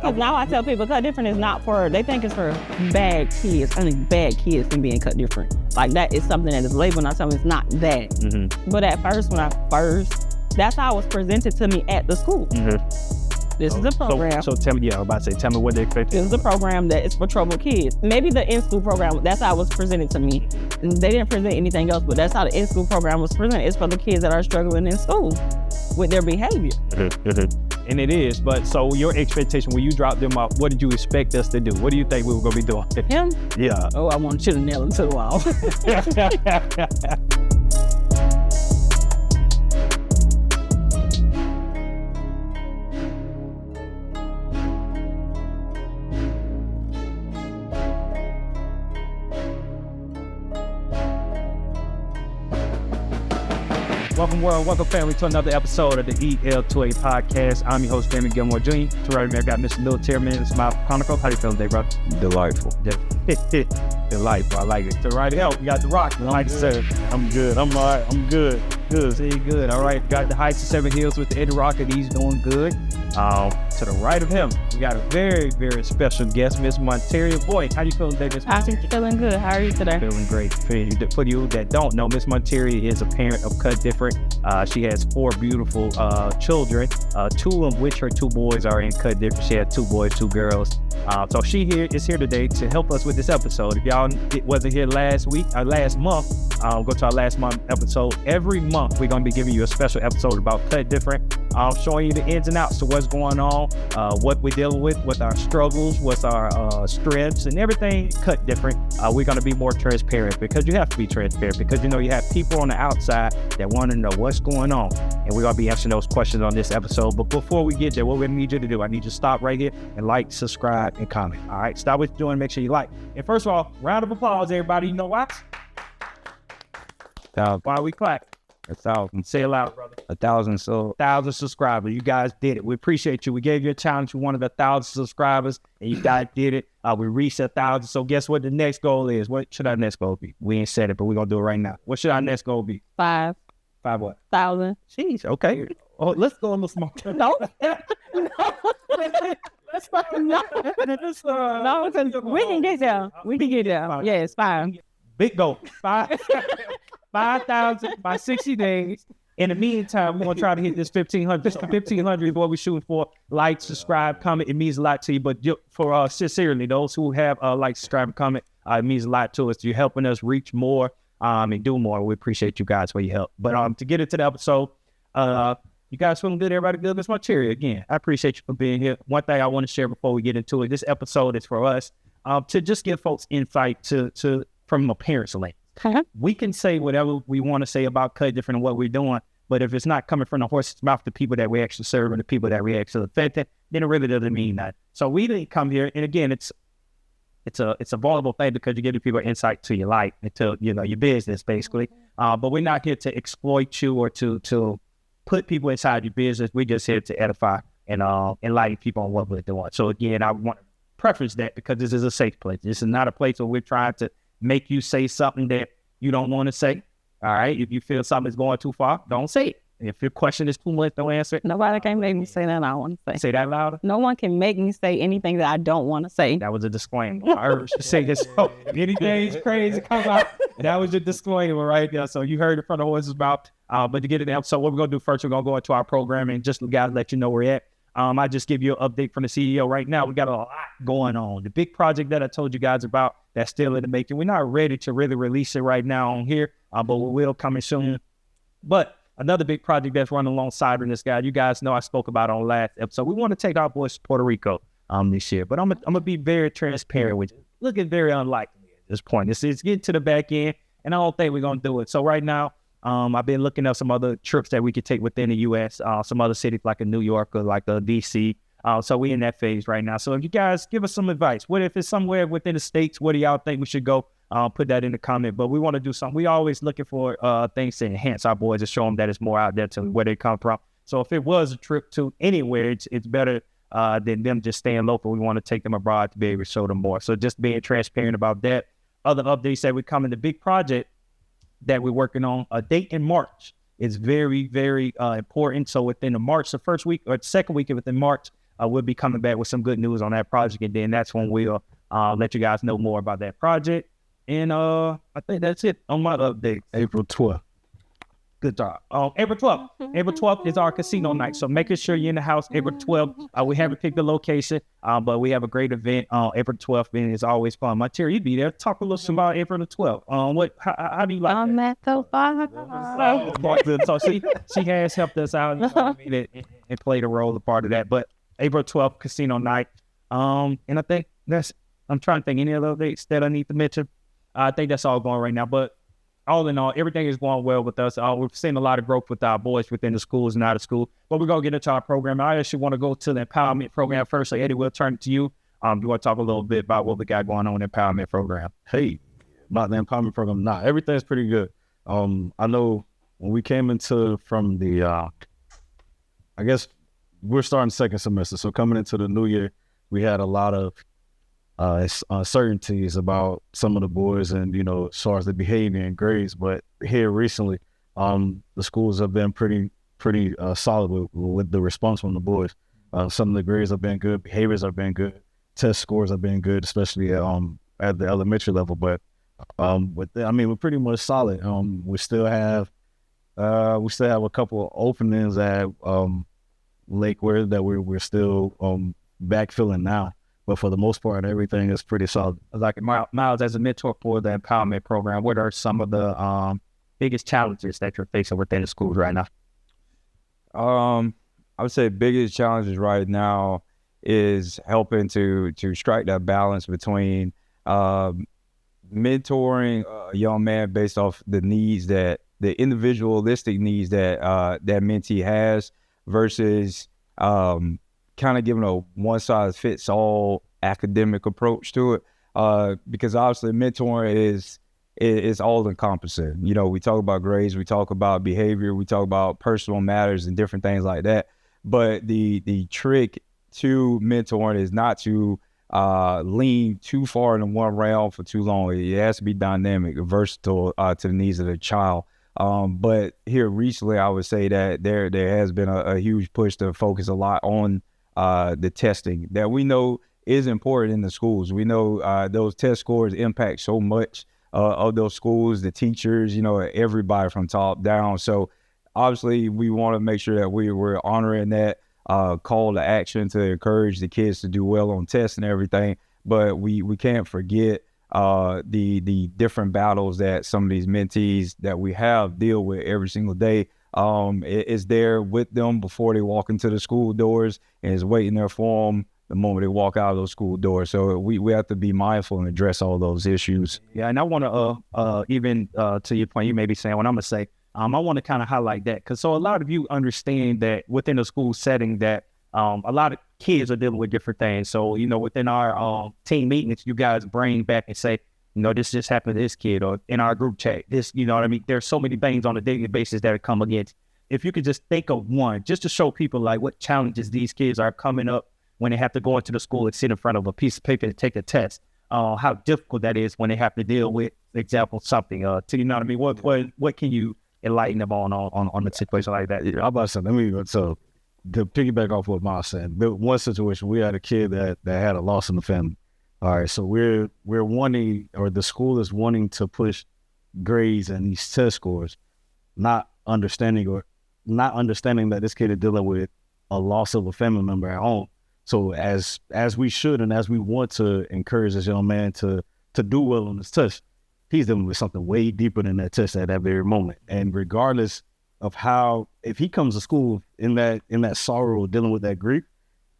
Because now I tell people Kut Different is not for, they think it's for bad kids. Only bad kids can be in Kut Different. Like that is something that is labeled. And I tell them it's not that. Mm-hmm. But at first, that's how it was presented to me at the school. Mm-hmm. This is a program. So tell me, tell me what they expect. This is a program that is for troubled kids. Maybe the in-school program, that's how it was presented to me. And they didn't present anything else, but that's how the in-school program was presented. It's for the kids that are struggling in school with their behavior. Mm-hmm. And it is, but so your expectation when you dropped them off, what did you expect us to do? What do you think we were going to be doing? Him? Yeah. Oh, I want you to nail him to the wall. Welcome world, welcome family to another episode of the EL2A Podcast. I'm your host, Damon Gilmore Jr. To right here, I got Mr. Military Man, it's my Chronicle. How you feeling today, brother? Delightful. Delightful, I like it. To right here, we got The Rock. Like sir. I'm good. I'm all right. I'm good. Good. See, good. All right, got the Heights of Seven Hills with the Eddie Rock, and he's doing good. To the right of him, we got a very, very special guest, Miss Monteria. Boy, how you feeling today, Miss Monteria? I'm feeling good. How are you today? Feeling great. For you that don't know, Miss Monteria is a parent of Kut Different. She has 4 beautiful children, 2 of which her 2 boys are in Kut Different. She had 2 boys, 2 girls. So she is here today to help us with this episode. If y'all wasn't here last month, go to our last month episode. Every month, we're going to be giving you a special episode about Kut Different, showing you the ins and outs of what's going on, what we're dealing with our struggles, what's our strengths, and everything Kut Different. We're going to be more transparent because you have to be transparent because, you know, you have people on the outside that want to know what's going on. And we're going to be answering those questions on this episode. But before we get there, what we need you to do, I need you to stop right here and like, subscribe, and comment. All right, stop what you're doing. Make sure you like. And first of all, round of applause, everybody. You know why? Why we clap? 1,000. Say it loud, brother. 1,000. So 1,000 subscribers. You guys did it. We appreciate you. We gave you a challenge. We wanted 1,000 subscribers, and you guys did it. We reached 1,000. So guess what the next goal is? What should our next goal be? We ain't said it, but we're gonna do it right now. What should our next goal be? 5. 5 what? 1,000. Jeez. Okay. Oh, let's go a little smarter. No. No, because we can get there. We can get there. Yes, 5. Big goal. 5,000 by 60 days. In the meantime, we're going to try to hit this 1,500. So 1,500 is what we're shooting for. Like, subscribe, comment. It means a lot to you. But for sincerely, those who have like, subscribe, and comment, it means a lot to us. You're helping us reach more and do more. We appreciate you guys for your help. But to get into the episode, you guys feeling good? Everybody good? Miss Monteria, again, I appreciate you for being here. One thing I want to share before we get into it, this episode is for us to just give folks insight from a parent's lens. We can say whatever we want to say about Kut Different and what we're doing, but if it's not coming from the horse's mouth, the people that we actually serve and the people that we actually affect, then it really doesn't mean that. So we didn't come here, and again, it's a vulnerable thing because you give people insight to your life and to your business basically. But we're not here to exploit you or to put people inside your business. We're just here to edify and enlighten people on what we're doing. So again, I want to preface that because this is a safe place. This is not a place where we're trying to make you say something that you don't want to say. All right. If you feel something is going too far, don't say it. If your question is too much, don't answer it. Nobody can make me say that I want to say. Say that louder. No one can make me say anything that I don't want to say. That was a disclaimer. I heard you say this. So anything's crazy come out. That was your disclaimer right there. So you heard it from the horse's mouth. But to get it out, so what we're going to do first, we're going to go into our program and just guys let you know where we're at. I just give you an update from the CEO right now. We got a lot going on. The big project that I told you guys about, that's still in the making. We're not ready to really release it right now on here, but we will coming soon. But another big project that's running alongside of this guy, you guys know I spoke about on last episode. We want to take our boys to Puerto Rico this year, but I'm gonna be very transparent with you. Looking very unlikely at this point. It's getting to the back end, and I don't think we're gonna do it. So right now, I've been looking at some other trips that we could take within the U.S., some other cities like a New York or like a D.C. So we're in that phase right now. So if you guys give us some advice, what if it's somewhere within the States, where do y'all think we should go? Put that in the comment. But we want to do something. We always looking for things to enhance our boys and show them that it's more out there to where they come from. So if it was a trip to anywhere, it's better than them just staying local. We want to take them abroad to be able to show them more. So just being transparent about that. Other updates that we come in the big project that we're working on, a date in March is very, very important. So within the first week or the second week within March, we'll be coming back with some good news on that project, and then that's when we'll let you guys know more about that project. And I think that's it on my update. April 12th. Good job. April 12th. April 12th is our casino night. So making sure you're in the house April 12th. We haven't picked the location, but we have a great event on April 12th, and it's always fun. My Terry, you be there. Talk a little about April the 12th. How do you like that so far. So she has helped us out and played a role, a part of that. But April 12th, casino night. And I think I'm trying to think any other dates that I need to mention. I think that's all going right now. But all in all, everything is going well with us. We've seen a lot of growth with our boys within the schools and out of school. But we're going to get into our program. I actually want to go to the empowerment program first. So, Eddie, we'll turn it to you. You want to talk a little bit about what we got going on in the empowerment program? Hey, about the empowerment program. Everything's pretty good. I know when we came from the, I guess we're starting second semester. So coming into the new year, we had a lot of uncertainties about some of the boys and, as far as the behavior and grades. But here recently, the schools have been pretty solid with the response from the boys. Some of the grades have been good, behaviors have been good, test scores have been good, especially at the elementary level. But we're pretty much solid. We still have a couple of openings at Lakeware that we're still backfilling now. But for the most part, everything is pretty solid. Like Miles, as a mentor for the empowerment program, what are some of the biggest challenges that you're facing within the schools right now? I would say biggest challenges right now is helping to strike that balance between mentoring a young man based off the needs the individualistic needs that mentee has versus kind of giving a one-size-fits-all academic approach to it, because obviously mentoring is all-encompassing. We talk about grades, we talk about behavior, we talk about personal matters and different things like that. But the trick to mentoring is not to lean too far in one realm for too long. It has to be dynamic, versatile to the needs of the child. But here recently, I would say that there has been a huge push to focus a lot on the testing that we know is important in the schools. We know those test scores impact so much of those schools, the teachers, everybody from top down. So obviously we want to make sure that we're honoring that call to action to encourage the kids to do well on tests and everything. But we can't forget the different battles that some of these mentees that we have deal with every single day. Is there with them before they walk into the school doors and is waiting there for them the moment they walk out of those school doors. So we have to be mindful and address all those issues. Yeah, and I want to even to your point, you may be saying what I'm going to say. I want to kind of highlight that because so a lot of you understand that within a school setting that a lot of kids are dealing with different things. So, within our team meetings, you guys bring back and say, this just happened to this kid, or in our group chat, this, there's so many things on a daily basis that come against. If you could just think of one, just to show people like what challenges these kids are coming up when they have to go into the school and sit in front of a piece of paper to take a test, how difficult that is when they have to deal with, example, something, what can you enlighten them on a situation like that? Yeah, I'm about to say, so to piggyback off what Miles said, the one situation, we had a kid that had a loss in the family. All right, so we're wanting, or the school is wanting to push grades and these test scores, not understanding that this kid is dealing with a loss of a family member at home. So as we should and as we want to encourage this young man to do well on this test, he's dealing with something way deeper than that test at that very moment. And regardless of if he comes to school in that sorrow, dealing with that grief,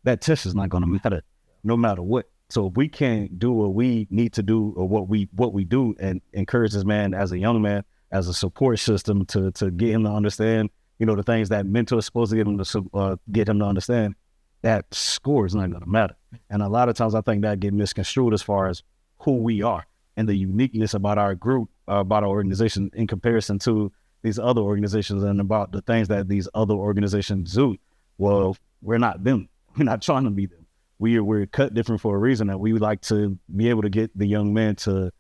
that test is not going to matter, no matter what. So if we can't do what we need to do or what we do and encourage this man as a young man, as a support system to get him to understand, the things that mentor is supposed to get him to understand, that score is not going to matter. And a lot of times I think that get misconstrued as far as who we are and the uniqueness about our group, about our organization in comparison to these other organizations and about the things that these other organizations do. Well, we're not them. We're not trying to be them. We're cut different for a reason, that we would like to be able to get the young man to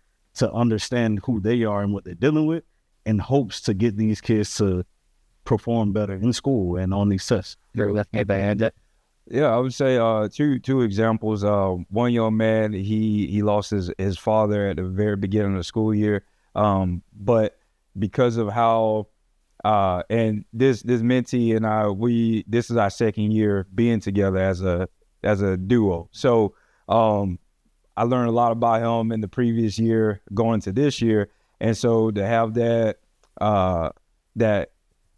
understand who they are and what they're dealing with, in hopes to get these kids to perform better in school and on these tests. Yeah, I would say two examples. One young man, he lost his father at the very beginning of the school year, but because of how and this mentee and I, this is our second year being together as a duo. So I learned a lot about him in the previous year going to this year, and so to have that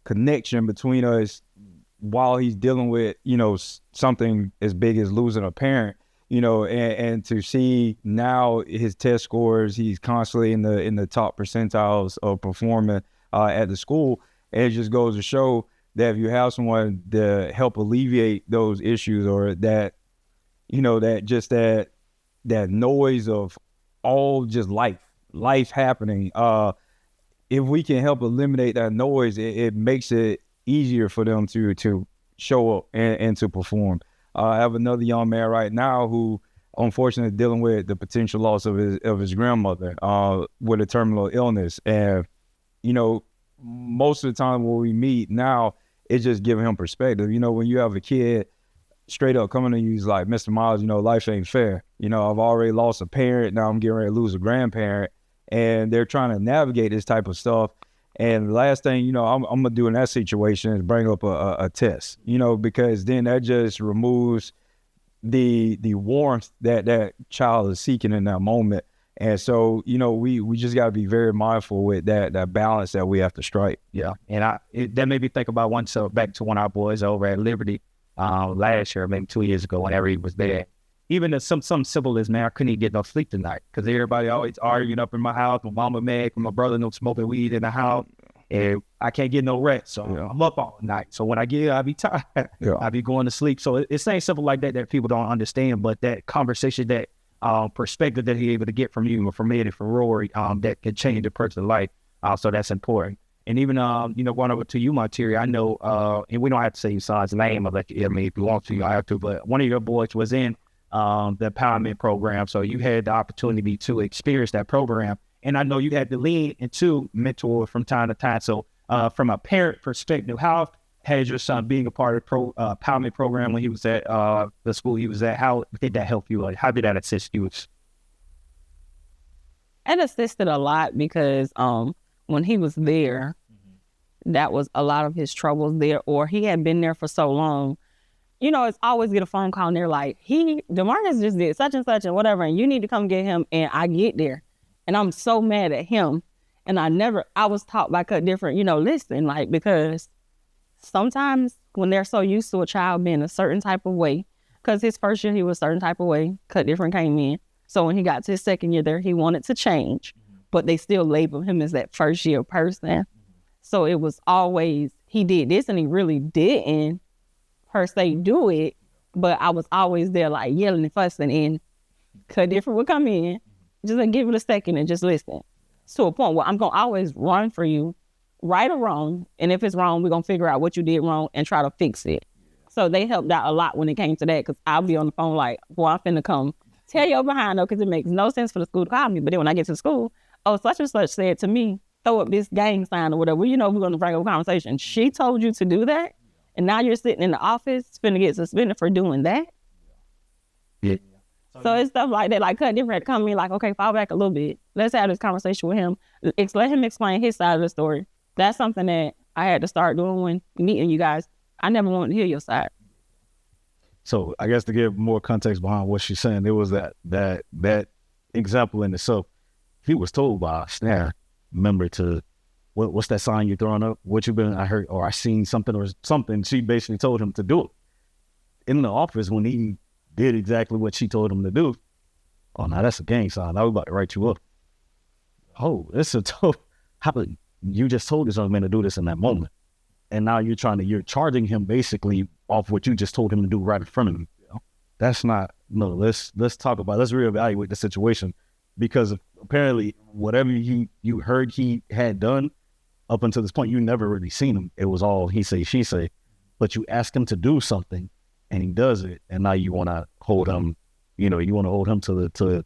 connection between us while he's dealing with, something as big as losing a parent, and to see now his test scores, he's constantly in the top percentiles of performing at the school. And it just goes to show that if you have someone to help alleviate those issues, or that, that noise of all just life happening, if we can help eliminate that noise, it makes it easier for them to show up and to perform. I have another young man right now who unfortunately is dealing with the potential loss of his grandmother with a terminal illness. And, most of the time when we meet now, it's just giving him perspective. When you have a kid straight up coming to you, he's like, Mr. Miles, life ain't fair. I've already lost a parent. Now I'm getting ready to lose a grandparent. And they're trying to navigate this type of stuff. And the last thing, I'm going to do in that situation is bring up a test, because then that just removes the warmth that child is seeking in that moment. And so, we just got to be very mindful with that balance that we have to strike. Yeah. And that made me think about back to when our boys over at Liberty last year, maybe 2 years ago, whenever he was there. Even some simple as, man, I couldn't even get no sleep tonight because everybody always arguing up in my house. My mama mad, my brother no smoking weed in the house, and I can't get no rest. So I'm up all night. So when I get, I be tired. I be going to sleep. So it's ain't simple like that people don't understand. But that conversation, that perspective that he able to get from you or from Eddie, from Rory, that can change a person's life. So that's important. And even going over to you, Monteria, I know, and we don't have to say your son's name. I'll let you, if you want to, you have to. But one of your boys was in the empowerment program. So you had the opportunity to experience that program. And I know you had to lean into mentor from time to time. So from a parent perspective, how has your son being a part of the empowerment program when he was at the school he was at, how did that help you? How did that assist you? It assisted a lot because when he was there, that was a lot of his troubles there, or he had been there for so long. It's always get a phone call and they're like, DeMarcus just did such and such and whatever, and you need to come get him. And I get there and I'm so mad at him. And I was taught by Kut Different, listen, because sometimes when they're so used to a child being a certain type of way, because his first year he was a certain type of way, Kut Different came in. So when he got to his second year there, he wanted to change, but they still label him as that first year person. So it was always, he did this and he really didn't per se do it, but I was always there like yelling and fussing, and Kut Different would come in, just like give it a second and just listen. To a point where I'm going to always run for you, right or wrong, and if it's wrong, we're going to figure out what you did wrong and try to fix it. So they helped out a lot when it came to that, because I'll be on the phone like, boy, I'm finna come tell your behind though, because it makes no sense for the school to call me. But then when I get to the school, such and such said to me, throw up this gang sign or whatever, we're going to bring up a conversation. She told you to do that? And now you're sitting in the office, finna get suspended for doing that? Yeah. So it's stuff like that. Like Kut Different come to me like, okay, fall back a little bit. Let's have this conversation with him. Let him explain his side of the story. That's something that I had to start doing when meeting you guys. I never wanted to hear your side. So I guess to give more context behind what she's saying, it was that example in itself. He was told by a staff member to, what's that sign you're throwing up? I heard, or I seen something or something. She basically told him to do it. In the office, when he did exactly what she told him to do, oh, now that's a gang sign. I was about to write you up. Oh, you just told this young man to do this in that moment. And now you're charging him basically off what you just told him to do right in front of him. That's not, no, let's reevaluate the situation, because apparently whatever you heard he had done up until this point, you never really seen him. It was all he say, she say, but you ask him to do something and he does it. And now you want to hold him, to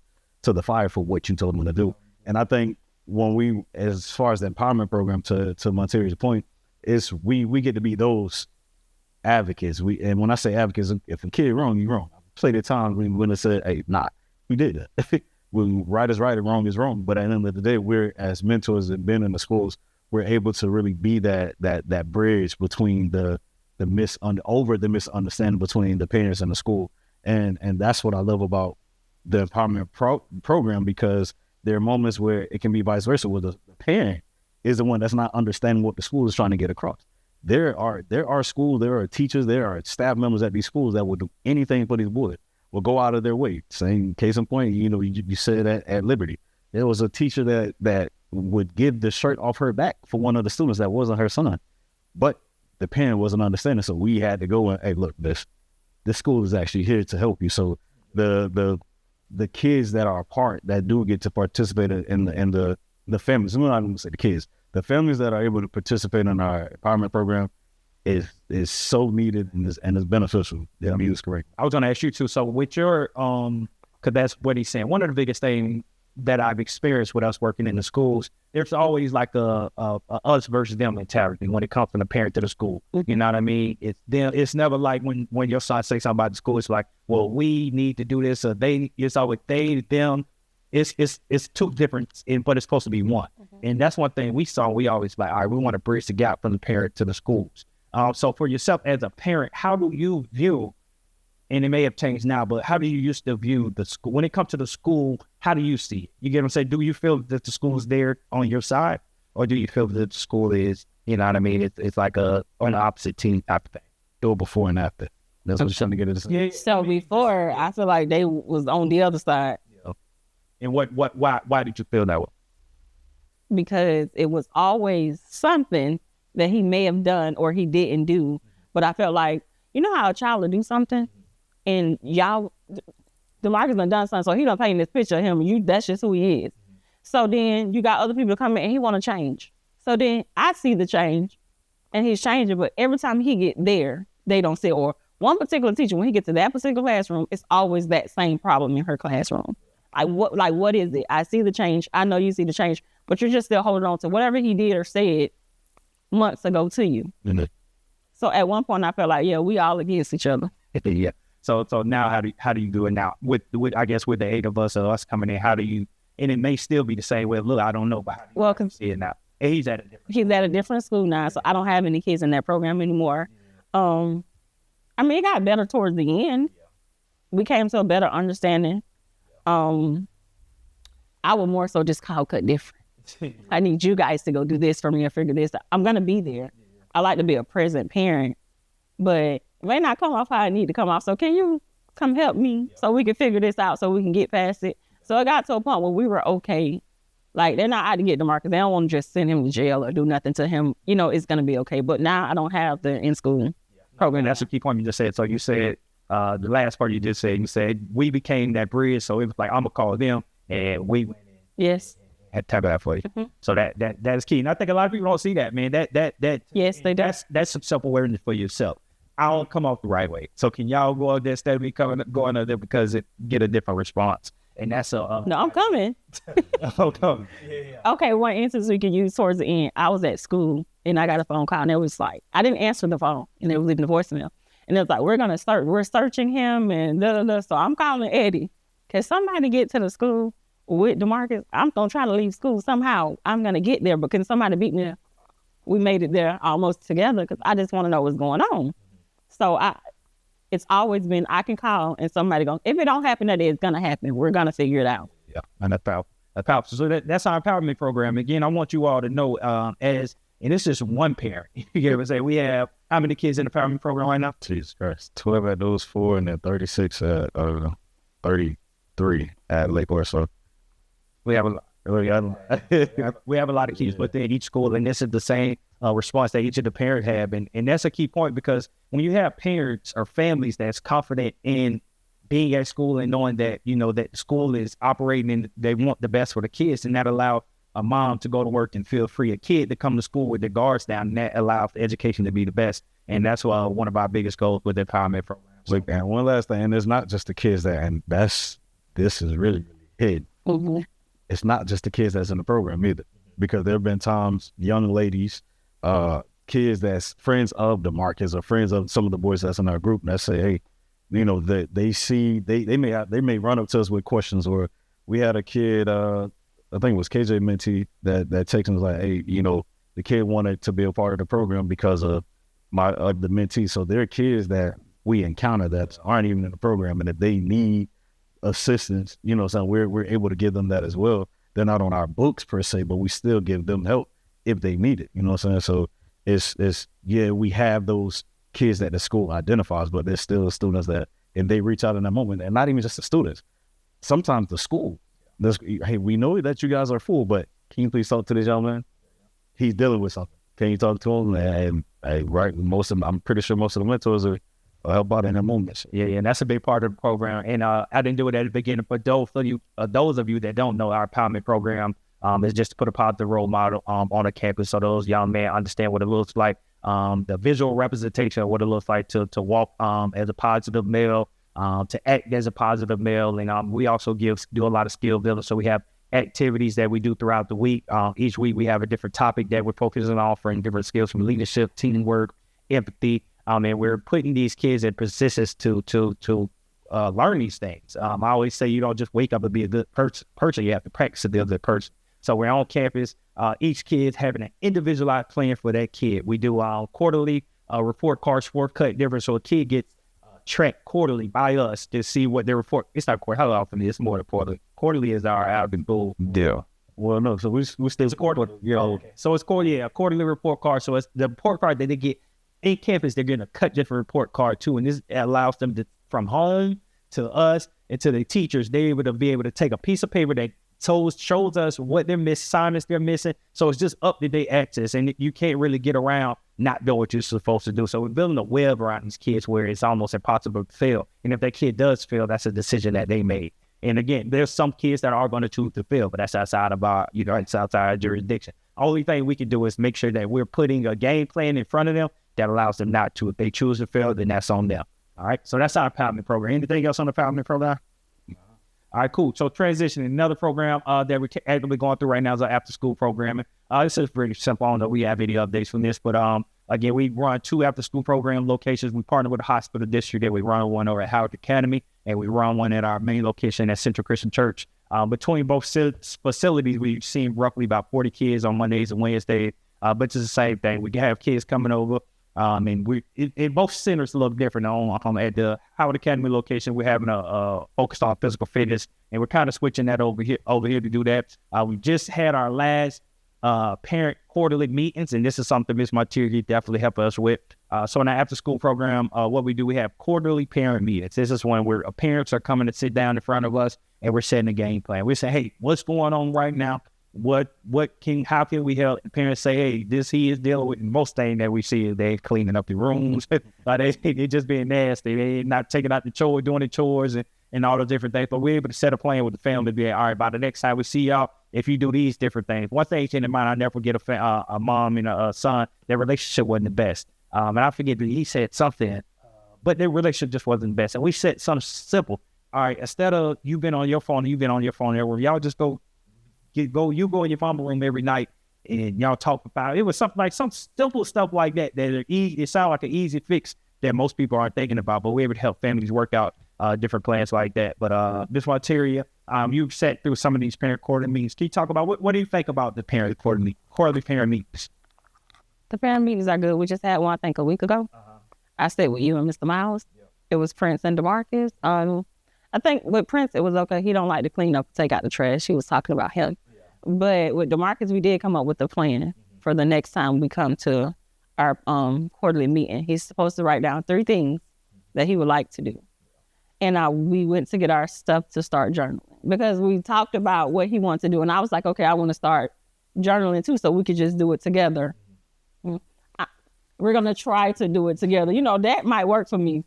the fire for what you told him to do. And I think when as far as the empowerment program, to Monteria's point, is we get to be those advocates. And when I say advocates, if a kid wrong, you wrong. Plenty of times when they said, hey, nah, we did that. When right is right and wrong is wrong. But at the end of the day, we're, as mentors and been in the schools, we're able to really be that bridge between the misunderstanding between the parents and the school. And that's what I love about the empowerment program, because there are moments where it can be vice versa, where the parent is the one that's not understanding what the school is trying to get across. There are schools, there are teachers, there are staff members at these schools that will do anything for these boys, will go out of their way. Same case in point, you said at Liberty, there was a teacher that would give the shirt off her back for one of the students that wasn't her son, but the parent wasn't understanding. So we had to go and, hey, look, this school is actually here to help you. So the kids that are a part, that do get to participate in the families, I'm not even gonna say the kids, the families that are able to participate in our empowerment program is so needed and is beneficial. Yeah, I mean, it's correct. I was going to ask you too. So with your, because that's what he's saying. One of the biggest things that I've experienced with us working in the schools, there's always like a us versus them mentality when it comes from the parent to the school. You know what I mean? It's them. It's never like when your son says something about the school, it's like, well, we need to do this, or they. It's always they, them. It's two different, but it's supposed to be one. And that's one thing we saw. We always like, all right, we want to bridge the gap from the parent to the schools. So for yourself as a parent, how do you view, and it may have changed now, but how do you used to view the school? When it comes to the school, how do you see it? You get what I'm saying? Do you feel that the school is there on your side? Or do you feel that the school is, you know what I mean? It's like an opposite team type of thing. Do it before and after. That's what you're trying to get at. Yeah. So before, I feel like they was on the other side. Yeah. And why did you feel that way? Because it was always something that he may have done or he didn't do. But I felt like, you know how a child will do something and y'all, DeMarcus done something, so he done paint this picture of him. That's just who he is. So then you got other people come in and he want to change. So then I see the change and he's changing, but every time he get there, they don't see, or one particular teacher, when he gets to that particular classroom, it's always that same problem in her classroom. What is it? I see the change. I know you see the change, but you're just still holding on to whatever he did or said months ago to you. Mm-hmm. So at one point I felt like, yeah, we all against each other. Yeah. So now how do you do it now? With I guess with the 8 of us or us coming in, how do you, and it may still be the same way. Look, I don't know, but how do you see it now? And he's at a different school now, so I don't have any kids in that program anymore. Yeah. I mean, it got better towards the end. Yeah. We came to a better understanding. I would more so just call Kut Different. I need you guys to go do this for me and figure this out. I'm going to be there. Yeah. I like to be a present parent, but it may not come off how I need to come off. So can you come help me so we can figure this out so we can get past it? So it got to a point where we were okay. Like, they're not out to get DeMarcus. They don't want to just send him to jail or do nothing to him. You know, it's going to be okay. But now I don't have the in-school program. That's a key point you just said. So you said, the last part you just said, you said, we became that bridge. So it was like, I'm going to call them and we went in. Yes. Had to type that for you. Mm-hmm. So that is key. And I think a lot of people don't see that, man. Yes, they do. That's some self-awareness for yourself. I don't come off the right way. So can y'all go out there instead of me going out there because it get a different response? And that's a... No, I'm coming. Okay. Okay, one instance we can use towards the end. I was at school and I got a phone call and it was like, I didn't answer the phone and it was leaving the voicemail. And it was like, we're searching him and da-da-da. So I'm calling Eddie. Can somebody get to the school with DeMarcus? I'm going to try to leave school somehow. I'm going to get there, but can somebody beat me there? We made it there almost together because I just want to know what's going on. So it's always been, I can call and somebody goes, if it don't happen that day, it's going to happen. We're going to figure it out. Yeah, and that's powerful. So that's our empowerment program. Again, I want you all to know and it's just one parent. You get what I'm saying? We have how many kids in the empowerment program right now? Jesus Christ. 12 at those 4 and then 36 at, 33 at Lake Forest. So we have a lot. We have a lot of kids, but they're at each school, and this is the same response that each of the parents have. And that's a key point, because when you have parents or families that's confident in being at school and knowing that, you know, that the school is operating and they want the best for the kids, and that allow a mom to go to work and feel free, a kid to come to school with their guards down, and that allows the education to be the best. And that's one of our biggest goals with the empowerment program. So, and one last thing, and it's not just the kids this is really hidden. Mm-hmm. It's not just the kids that's in the program either, because there have been times young ladies kids that's friends of DeMarcus or friends of some of the boys that's in our group that say, hey, you know, they see, they may run up to us with questions. Or we had a kid, I think it was KJ mentee that texted and was like, hey, you know, the kid wanted to be a part of the program because of the mentee. So there are kids that we encounter that aren't even in the program, and if they need assistance, you know, so we're able to give them that as well. They're not on our books per se, but we still give them help if they need it. You know what I'm saying? So it's we have those kids that the school identifies, but there's still students that if they reach out in that moment, and not even just the students, sometimes the school, hey, we know that you guys are full, but can you please talk to this young man? He's dealing with something. Can you talk to him? And right, I'm pretty sure most of the mentors are help out in that moment. Yeah, and that's a big part of the program. And I didn't do it at the beginning, but those of you that don't know, our empowerment program is just to put a positive role model on a campus, so those young men understand what it looks like, the visual representation of what it looks like to walk as a positive male, to act as a positive male. And we also do a lot of skill building. So we have activities that we do throughout the week. Each week we have a different topic that we're focusing on, offering different skills from leadership, teamwork, empathy. And we're putting these kids in positions to learn these things. I always say you don't just wake up and be a good person. You have to practice to be a good person. So we're on campus. Each kid's having an individualized plan for that kid. We do quarterly report cards for Kut Different. So a kid gets tracked quarterly by us to see what their report. It's not quarterly. How often it's more than quarterly. Quarterly is our out and goal. Yeah. Well, no. So we still it's quarterly. Yeah. Okay. So it's quarterly. Yeah, quarterly report card. So it's the report card that they get. In campus, they're getting a Kut Different report card too, and this allows them to, from home to us and to the teachers, they're able to take a piece of paper that shows us what they're missing, assignments they're missing. So it's just up to date access, and you can't really get around not doing what you're supposed to do. So we're building a web around these kids where it's almost impossible to fail. And if that kid does fail, that's a decision that they made. And again, there's some kids that are going to choose to fail, but that's outside of our, it's outside our jurisdiction. Only thing we can do is make sure that we're putting a game plan in front of them that allows them not to. If they choose to fail, then that's on them. All right. So that's our empowerment program. Anything else on the empowerment program? All right, cool. So transitioning, another program that we're actively going through right now is our after-school programming. This is pretty simple. I don't know if we have any updates from this, but again, we run 2 after-school program locations. We partner with the hospital district, and we run one over at Howard Academy, and we run one at our main location at Central Christian Church. Between both facilities, we've seen roughly about 40 kids on Mondays and Wednesdays, but it's the same thing. We can have kids coming over. And both centers look different. At the Howard Academy location, we're having a focus on physical fitness, and we're kind of switching that over here to do that. We just had our last parent quarterly meetings, and this is something Ms. Martiria definitely helped us with. So in our after school program, what we do, we have quarterly parent meetings. This is when parents are coming to sit down in front of us, and we're setting a game plan. We say, hey, what's going on right now? How can we help? The parents say, hey, he is dealing with most thing that we see is they cleaning up the rooms. They just being nasty. They not taking out the chores, doing the chores and all those different things. But we're able to set a plan with the family to be, all right, by the next time we see y'all, if you do these different things. One thing in mind, I never forget a mom and a son, their relationship wasn't the best. And I forget that he said something, but their relationship just wasn't the best. And we said something simple. All right, instead of you've been on your phone everywhere, y'all just go in your family room every night and y'all talk about it. It was something like some simple stuff like that it sounds like an easy fix that most people aren't thinking about, but we're able to help families work out different plans like that. But Ms. Martiria, you've sat through some of these parent quarterly meetings. Can you talk about what do you think about the quarterly parent meetings? The parent meetings are good. We just had one, I think, a week ago. I stayed with you and Mr. Miles. It was Prince and DeMarcus. I think with Prince, it was okay. He don't like to clean up and take out the trash. He was talking about him. But with DeMarcus, we did come up with a plan for the next time we come to our quarterly meeting. He's supposed to write down 3 things that he would like to do. And we went to get our stuff to start journaling because we talked about what he wanted to do. And I was like, okay, I want to start journaling too, so we could just do it together. We're going to try to do it together. That might work for me.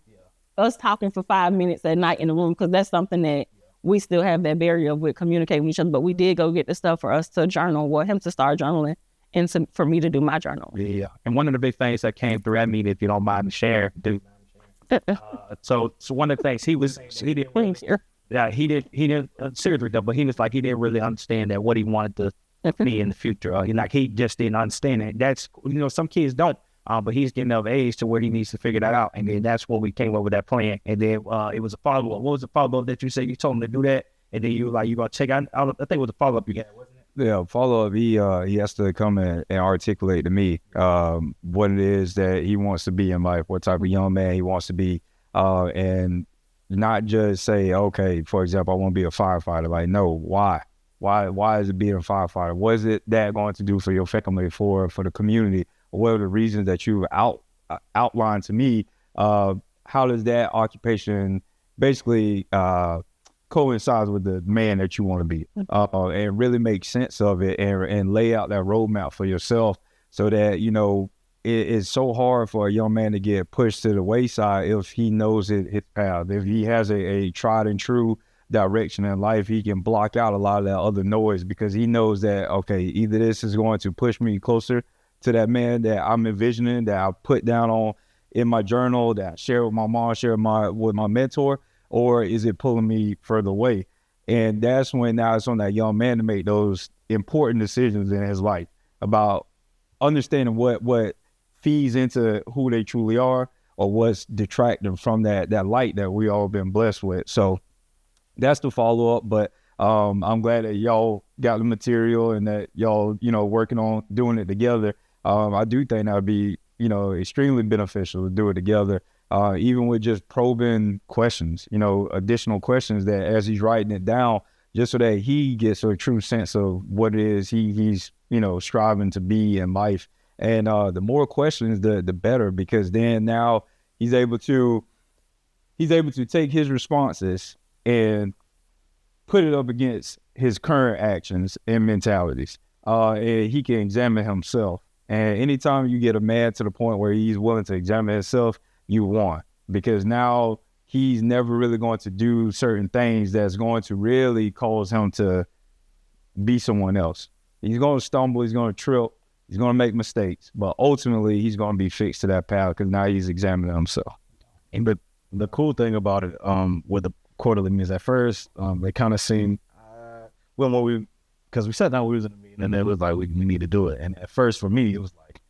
Us talking for 5 minutes at night in the room, because that's something that we still have that barrier with communicating with each other. But we did go get the stuff for us to journal, him to start journaling, and for me to do my journal. Yeah, and one of the big things that came through, if you don't mind to share, dude. So one of the things he didn't seriously though, but he was like he didn't really understand that what he wanted to be in the future. He just didn't understand it. That's some kids don't. but he's getting of age to where he needs to figure that out. And then that's when we came up with that plan. And then it was a follow-up. What was the follow-up that you said you told him to do that? And then you were like, you're going to check out, I think it was a follow-up you had, wasn't it? Yeah, follow-up, he has to come and articulate to me what it is that he wants to be in life, what type of young man he wants to be, and not just say, okay, for example, I want to be a firefighter. Like, no, why? Why is it being a firefighter? What is it that going to do for your family, for the community? What are the reasons that you've outlined to me? How does that occupation basically coincides with the man that you want to be, and really make sense of it and lay out that roadmap for yourself, so that, you know, it's so hard for a young man to get pushed to the wayside if he knows his path. If he has a tried and true direction in life, he can block out a lot of that other noise, because he knows that, okay, either this is going to push me closer to that man that I'm envisioning, that I put down in my journal, that I share with my mom, with my mentor, or is it pulling me further away? And that's when now it's on that young man to make those important decisions in his life about understanding what feeds into who they truly are, or what's detracting from that light that we all been blessed with. So that's the follow-up. But I'm glad that y'all got the material and that y'all, you know, working on doing it together. I do think that would be, you know, extremely beneficial to do it together, even with just probing questions, you know, additional questions that as he's writing it down, just so that he gets a true sense of what it is he's, you know, striving to be in life. And the more questions, the better, because then now he's able to take his responses and put it up against his current actions and mentalities. And he can examine himself. And anytime you get a man to the point where he's willing to examine himself, you won, because now he's never really going to do certain things that's going to really cause him to be someone else. He's going to stumble, he's going to trip, he's going to make mistakes, but ultimately he's going to be fixed to that path, because now he's examining himself. And but the cool thing about it, with the quarterly meetings, at first, they kind of seemed, because we sat down, we was in a meeting, and it was like, we need to do it. And at first, for me, it was like,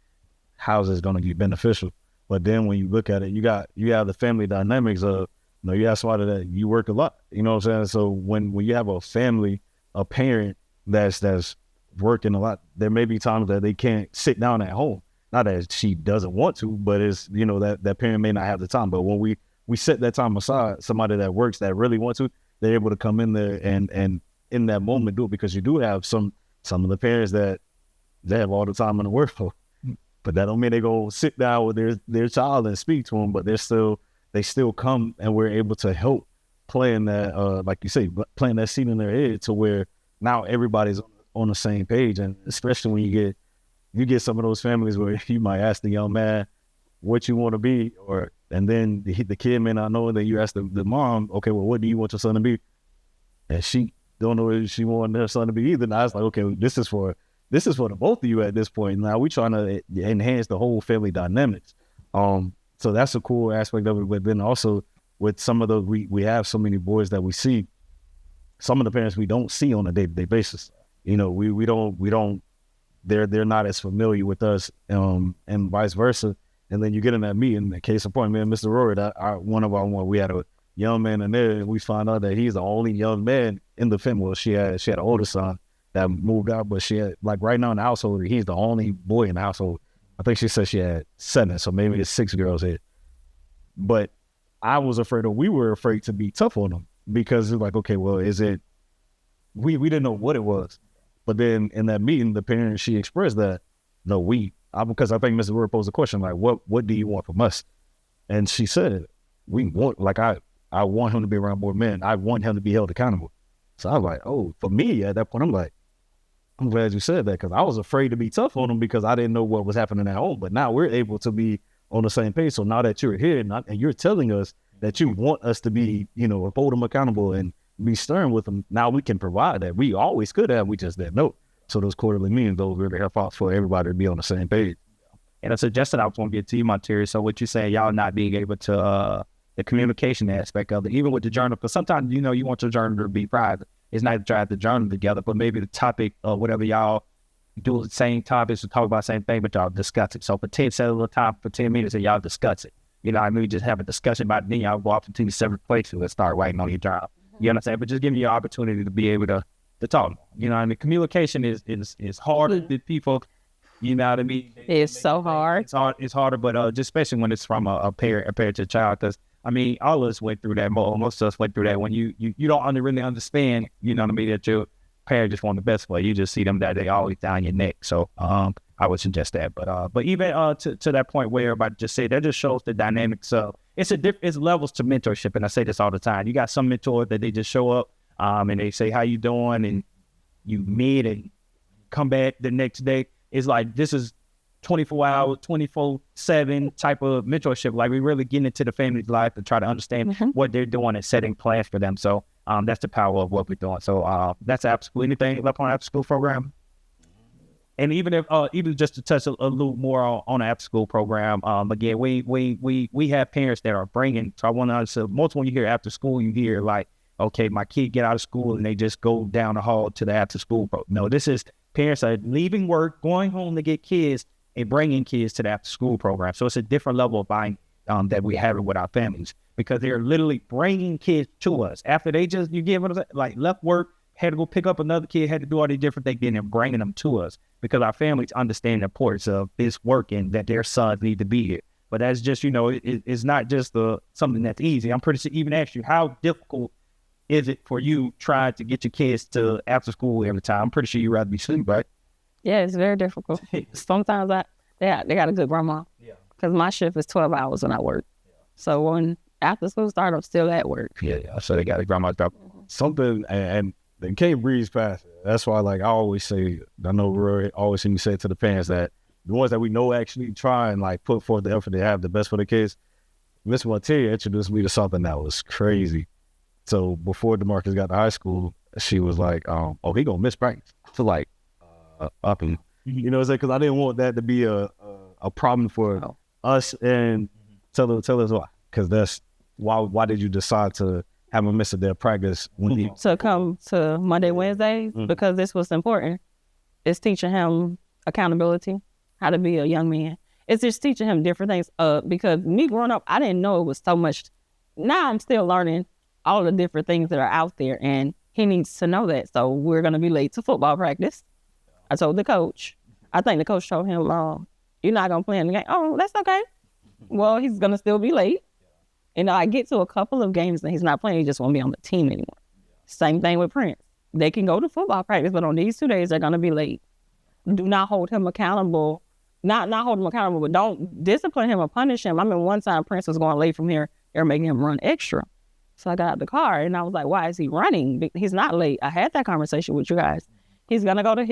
how's this going to be beneficial? But then when you look at it, you have the family dynamics of, you know, you have somebody that you work a lot, you know what I'm saying? So when you have a family, a parent that's working a lot, there may be times that they can't sit down at home. Not that she doesn't want to, but it's, you know, that parent may not have the time. But when we set that time aside, somebody that works, that really wants to, they're able to come in there and in that moment do it, because you do have some of the parents that they have all the time in the world, but that don't mean they go sit down with their child and speak to them, but they still come, and we're able to help playing that, like you say, playing that seed in their head, to where now everybody's on the same page. And especially when you get some of those families where you might ask the young man what you want to be, and then the kid may not know, and then you ask the mom, okay, well, what do you want your son to be? And she don't know what she wanted her son to be either. And I was like, okay, this is for the both of you at this point. Now we're trying to enhance the whole family dynamics. So that's a cool aspect of it. But then also with some of those, we have so many boys that we see, some of the parents we don't see on a day-to-day basis. You know, we don't, they're not as familiar with us, and vice versa. And then you get in that meeting, the case in point, man, Mr. Rory, we had a young man in there, and we found out that he's the only young man in the family. Well, she had an older son that moved out, but she had, like, right now in the household, he's the only boy in the household. I think she said she had 7, so maybe it's 6 girls here. But we were afraid to be tough on them, because it's like, okay, well, is it, we didn't know what it was. But then in that meeting, the parent, she expressed that, no, because I think Mr. Rory posed the question, like, what do you want from us? And she said, we want, like, I want him to be around more men. I want him to be held accountable. So I was like, oh, for me at that point, I'm like, I'm glad you said that, because I was afraid to be tough on him because I didn't know what was happening at home. But now we're able to be on the same page. So now that you're here and you're telling us that you want us to be, you know, hold them accountable and be stern with them, now we can provide that. We always could have, we just didn't know. So those quarterly meetings, those really help out for everybody to be on the same page. And I suggested I was going to get to you, Monterey. So what you're saying, y'all not being able to, the communication aspect of it, even with the journal, because sometimes, you know, you want your journal to be private. It's not to drive the journal together, but maybe the topic of whatever y'all do the same topics, talk about the same thing, but y'all discuss it. So for 10 seconds of time, for 10 minutes, and y'all discuss it. You know what I mean? Just have a discussion about it, then y'all go off to 2 separate places and start writing on your job. You know what I'm saying? But just giving you an opportunity to be able to talk. You know what I mean? Communication is harder than people, you know what I mean? It's so hard. It's harder, but just especially when it's from a parent to child, because I mean, all of us went through that. Most of us went through that when you don't really understand, you know what I mean, that your parents just want the best for you. You just see them that they always down your neck. So I would suggest that. But even to that point where everybody just said, that just shows the dynamics of it's levels to mentorship. And I say this all the time. You got some mentors that they just show up and they say, how you doing? And you meet and come back the next day. It's like, this is 24 hours, 24/7 type of mentorship. Like we really get into the family's life to try to understand what they're doing and setting plans for them. So that's the power of what we're doing. So that's after school. Anything left on after school program? And even if even just to touch a little more on the after school program, again, we have parents that are bringing. So I want to say, most when you hear after school, you hear like, okay, my kid get out of school and they just go down the hall to the after school program. No, this is parents are leaving work, going home to get kids, and bringing kids to the after school program. So it's a different level of buying that we have it with our families, because they're literally bringing kids to us after they just, you give them like left work, had to go pick up another kid, had to do all these different things, then they're bringing them to us because our families understand the importance of this work and that their sons need to be here. But that's just, it's not just something that's easy. I'm pretty sure even ask you, how difficult is it for you trying to get your kids to after school every time? I'm pretty sure you'd rather be asleep, right? Yeah, it's very difficult. Sometimes they got a good grandma. Yeah. Because my shift is 12 hours when I work. Yeah. So when after school starts, I'm still at work. Yeah. So they got a grandma's job. Something, and they can't breeze past it. That's why, like I always say, I know Rory always hear me say to the parents that the ones that we know actually try and like put forth the effort to have the best for the kids. Miss Monteria introduced me to something that was crazy. So before DeMarcus got to high school, she was like, oh, he gonna miss practice. So like, up and you know what I'm saying? Because I didn't want that to be a problem for us, and tell us why. Because that's why did you decide to have him miss a day of practice when he to come to Monday, Wednesdays? Because this was important. It's teaching him accountability, how to be a young man. It's just teaching him different things. Because me growing up, I didn't know it was so much. Now I'm still learning all the different things that are out there, and he needs to know that. So we're gonna be late to football practice. I told the coach. I think the coach told him, you're not going to play in the game. Oh, that's okay. Well, he's going to still be late. And I get to a couple of games and he's not playing. He just won't be on the team anymore. Same thing with Prince. They can go to football practice, but on these 2 days, they're going to be late. Do not hold him accountable. Not hold him accountable, but don't discipline him or punish him. I mean, one time Prince was going late from here. They were making him run extra. So I got out the car and I was like, why is he running? He's not late. I had that conversation with you guys. He's gonna go to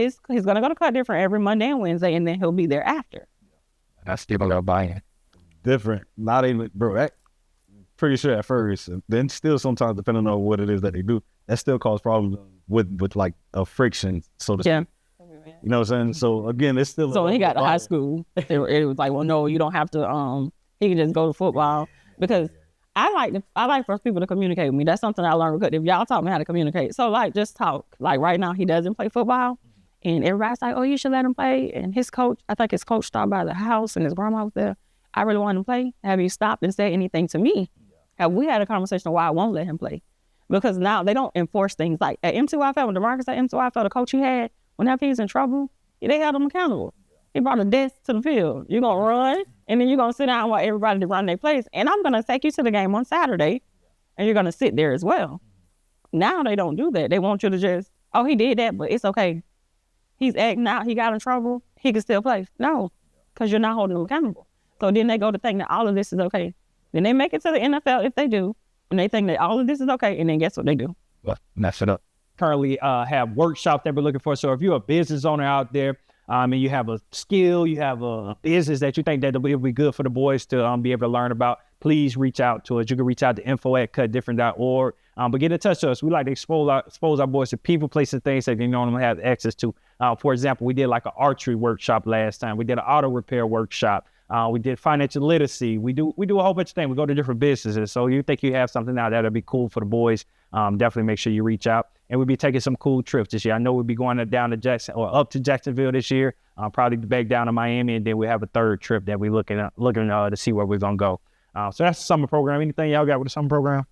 Kut Different every Monday and Wednesday, and then he'll be there after. That's still a little buy-in. Different. Not even, bro. Pretty sure at first, then still sometimes depending on what it is that they do, that still cause problems with like a friction, so to speak. You know what I'm saying? So again, it's still. So when he got to high school, it was like, well, no, you don't have to. He can just go to football, because I like for people to communicate with me. That's something I learned with. If y'all taught me how to communicate, so like just talk. Like right now, he doesn't play football, and everybody's like, "Oh, you should let him play." And his coach, I think his coach stopped by the house, and his grandma was there. I really want him to play. Have you stopped and said anything to me? Have we had a conversation of why I won't let him play? Because now they don't enforce things like at M2IFL. When DeMarcus at M2IFL, the coach he had, whenever he's in trouble, they held him accountable. He brought a desk to the field. You're gonna run, and then you're gonna sit down while everybody run their plays. And I'm gonna take you to the game on Saturday, and you're gonna sit there as well. Now they don't do that. They want you to just, oh, he did that, but it's okay. He's acting out. He got in trouble. He can still play. No, because you're not holding him accountable. So then they go to think that all of this is okay. Then they make it to the NFL if they do, and they think that all of this is okay. And then guess what they do? Well, mess it up. Currently have workshops that we're looking for. So if you're a business owner out there, and you have a skill, you have a business that you think that will be good for the boys to be able to learn about, please reach out to us. You can reach out to info@kutdifferent.org. But get in touch with us. We like to expose our boys to people, places, things that they normally have access to. For example, we did like an archery workshop last time. We did an auto repair workshop. We did financial literacy. We do a whole bunch of things. We go to different businesses. So you think you have something now that'll be cool for the boys, definitely make sure you reach out. and we'll be taking some cool trips this year. I know we'll be going down to Jackson or up to Jacksonville this year. Probably back down to Miami, and then we have a third trip that we're looking to see where we're gonna go. So that's the summer program. Anything y'all got with the summer program?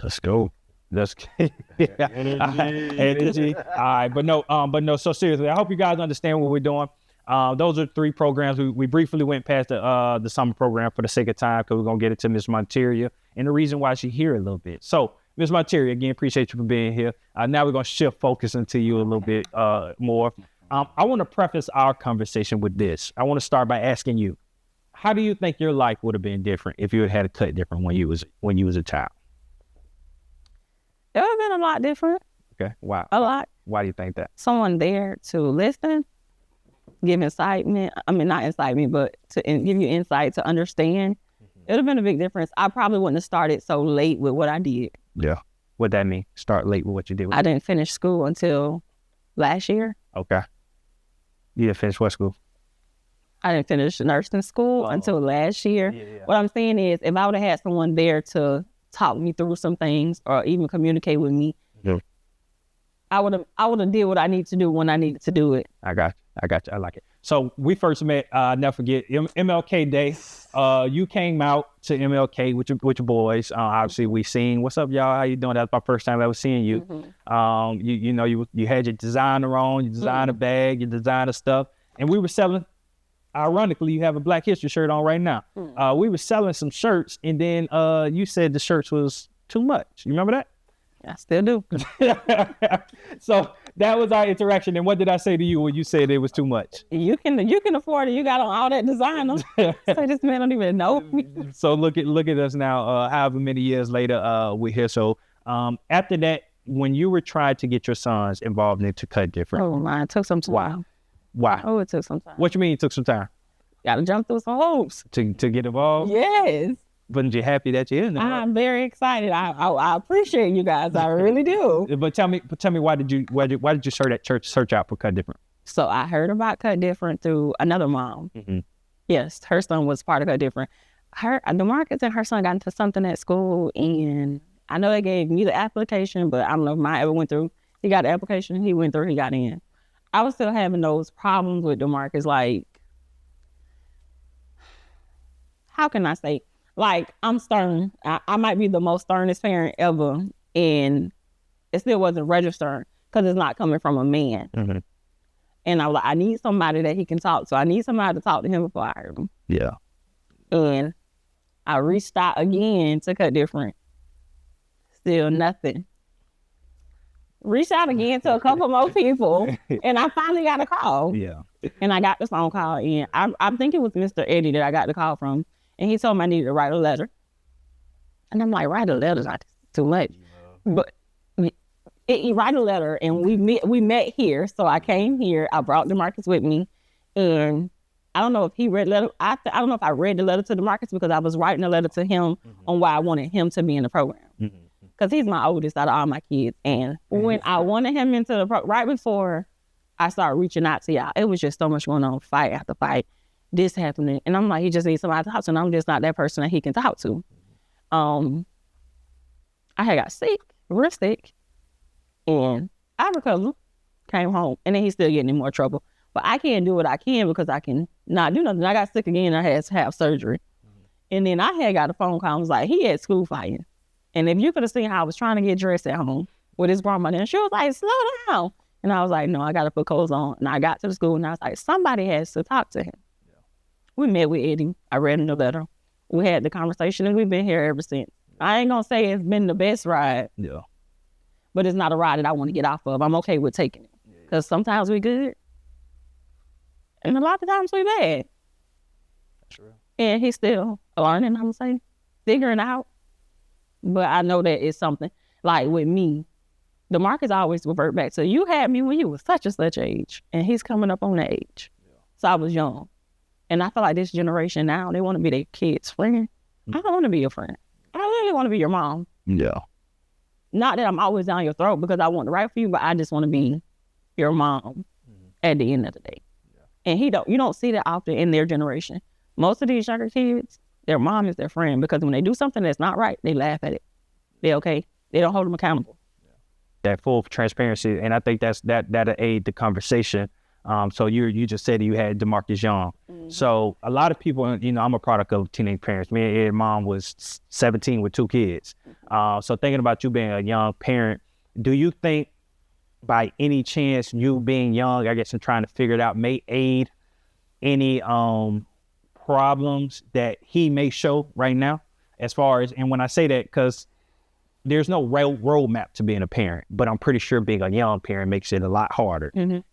Let's go. That's energy. All right, but no. So seriously, I hope you guys understand what we're doing. Those are 3 programs. We briefly went past the summer program for the sake of time because we're gonna get into Ms. Monteria and the reason why she's here a little bit. So, Ms. Monteria, again, appreciate you for being here. Now we're gonna shift focus into you a little bit more. I want to preface our conversation with this. I want to start by asking you, how do you think your life would have been different if you had cut different when you was a child? It would have been a lot different. Okay, wow. A lot. Why do you think that? Someone there to listen, give incitement. I mean, not incitement, but to give you insight, to understand. It would have been a big difference. I probably wouldn't have started so late with what I did. Yeah. What that mean? Start late with what you did? I didn't finish school until last year. Okay. You didn't finish what school? I didn't finish nursing school until last year. Yeah. What I'm saying is, if I would have had someone there to talk me through some things or even communicate with me, I would have did what I need to do when I needed to do it. I got you. I like it. So we first met, I'll never forget, MLK Day. You came out to MLK with your boys. Obviously, we seen, what's up, y'all? How you doing? That was my first time ever seeing you. Mm-hmm. You had your designer on, your designer bag, your designer stuff. And we were selling, ironically, you have a Black History shirt on right now. We were selling some shirts, and then you said the shirts was too much. You remember that? I still do. So that was our interaction. And what did I say to you when you said it was too much? You can afford it. You got on all that designer. So this man don't even know me. So look at us now. However many years later, we're here. So after that, when you were trying to get your sons involved into Kut Different, oh my, it took some time. Why? Oh, it took some time. What you mean it took some time? Got to jump through some hoops to get involved. Yes. Wasn't you happy that you're in there? I'm very excited. I appreciate you guys. I really do. But tell me, why did you search out for Kut Different? So I heard about Kut Different through another mom. Mm-hmm. Yes, her son was part of Kut Different. DeMarcus and her son got into something at school, and I know they gave me the application, but I don't know if mine ever went through. He got the application, he went through, he got in. I was still having those problems with DeMarcus. Like, how can I say? Like, I'm stern. I might be the most sternest parent ever, and it still wasn't registering because it's not coming from a man. Mm-hmm. And I was like, I need somebody that he can talk to. I need somebody to talk to him before I hurt him. Yeah. And I reached out again to Kut Different. Still nothing. Reached out again to a couple more people, and I finally got a call. Yeah. And I got the phone call, and I think it was Mr. Eddie that I got the call from. And he told me I needed to write a letter. And I'm like, write a letter's not too much. But he write a letter, and we met here. So I came here. I brought DeMarcus with me. And I don't know if he read the letter. I don't know if I read the letter to DeMarcus because I was writing a letter to him on why I wanted him to be in the program. Because he's my oldest out of all my kids. And when I wanted him into the program, right before I started reaching out to y'all, it was just so much going on, fight after fight. This happening, and I'm like, he just needs somebody to talk to, and I'm just not that person that he can talk to. I had got sick, real sick, and I recovered, came home, and then he's still getting in more trouble. But I can't do what I can because I can not do nothing. I got sick again, I had to have surgery. And then I had got a phone call, I was like, he had school fighting. And if you could have seen how I was trying to get dressed at home with his grandmother, and she was like, slow down. And I was like, no, I got to put clothes on. And I got to the school, and I was like, somebody has to talk to him. We met with Eddie. I read him the letter. We had the conversation, and we've been here ever since. I ain't gonna say it's been the best ride. Yeah. But it's not a ride that I want to get off of. I'm okay with taking it. Because sometimes we good. And a lot of times we bad. That's real. And he's still learning, I'm gonna say, figuring out. But I know that it's something. Like with me, DeMarcus always revert back to, you had me when you was such and such age. And he's coming up on that age. Yeah. So I was young. And I feel like this generation now, they want to be their kids' friend. I don't want to be your friend. I really want to be your mom. Yeah. Not that I'm always down your throat because I want the right for you, but I just want to be your mom at the end of the day. Yeah. And you don't see that often in their generation. Most of these younger kids, their mom is their friend because when they do something that's not right, they laugh at it. They okay. They don't hold them accountable. Yeah. that full transparency, and I think that'll aid the conversation. So you just said you had DeMarcus Young. So a lot of people, I'm a product of teenage parents. Me and Ed's mom was 17 with 2 kids. So thinking about you being a young parent, do you think by any chance you being young, I guess, and trying to figure it out, may aid any problems that he may show right now? As far as, and when I say that, because there's no roadmap to being a parent, but I'm pretty sure being a young parent makes it a lot harder.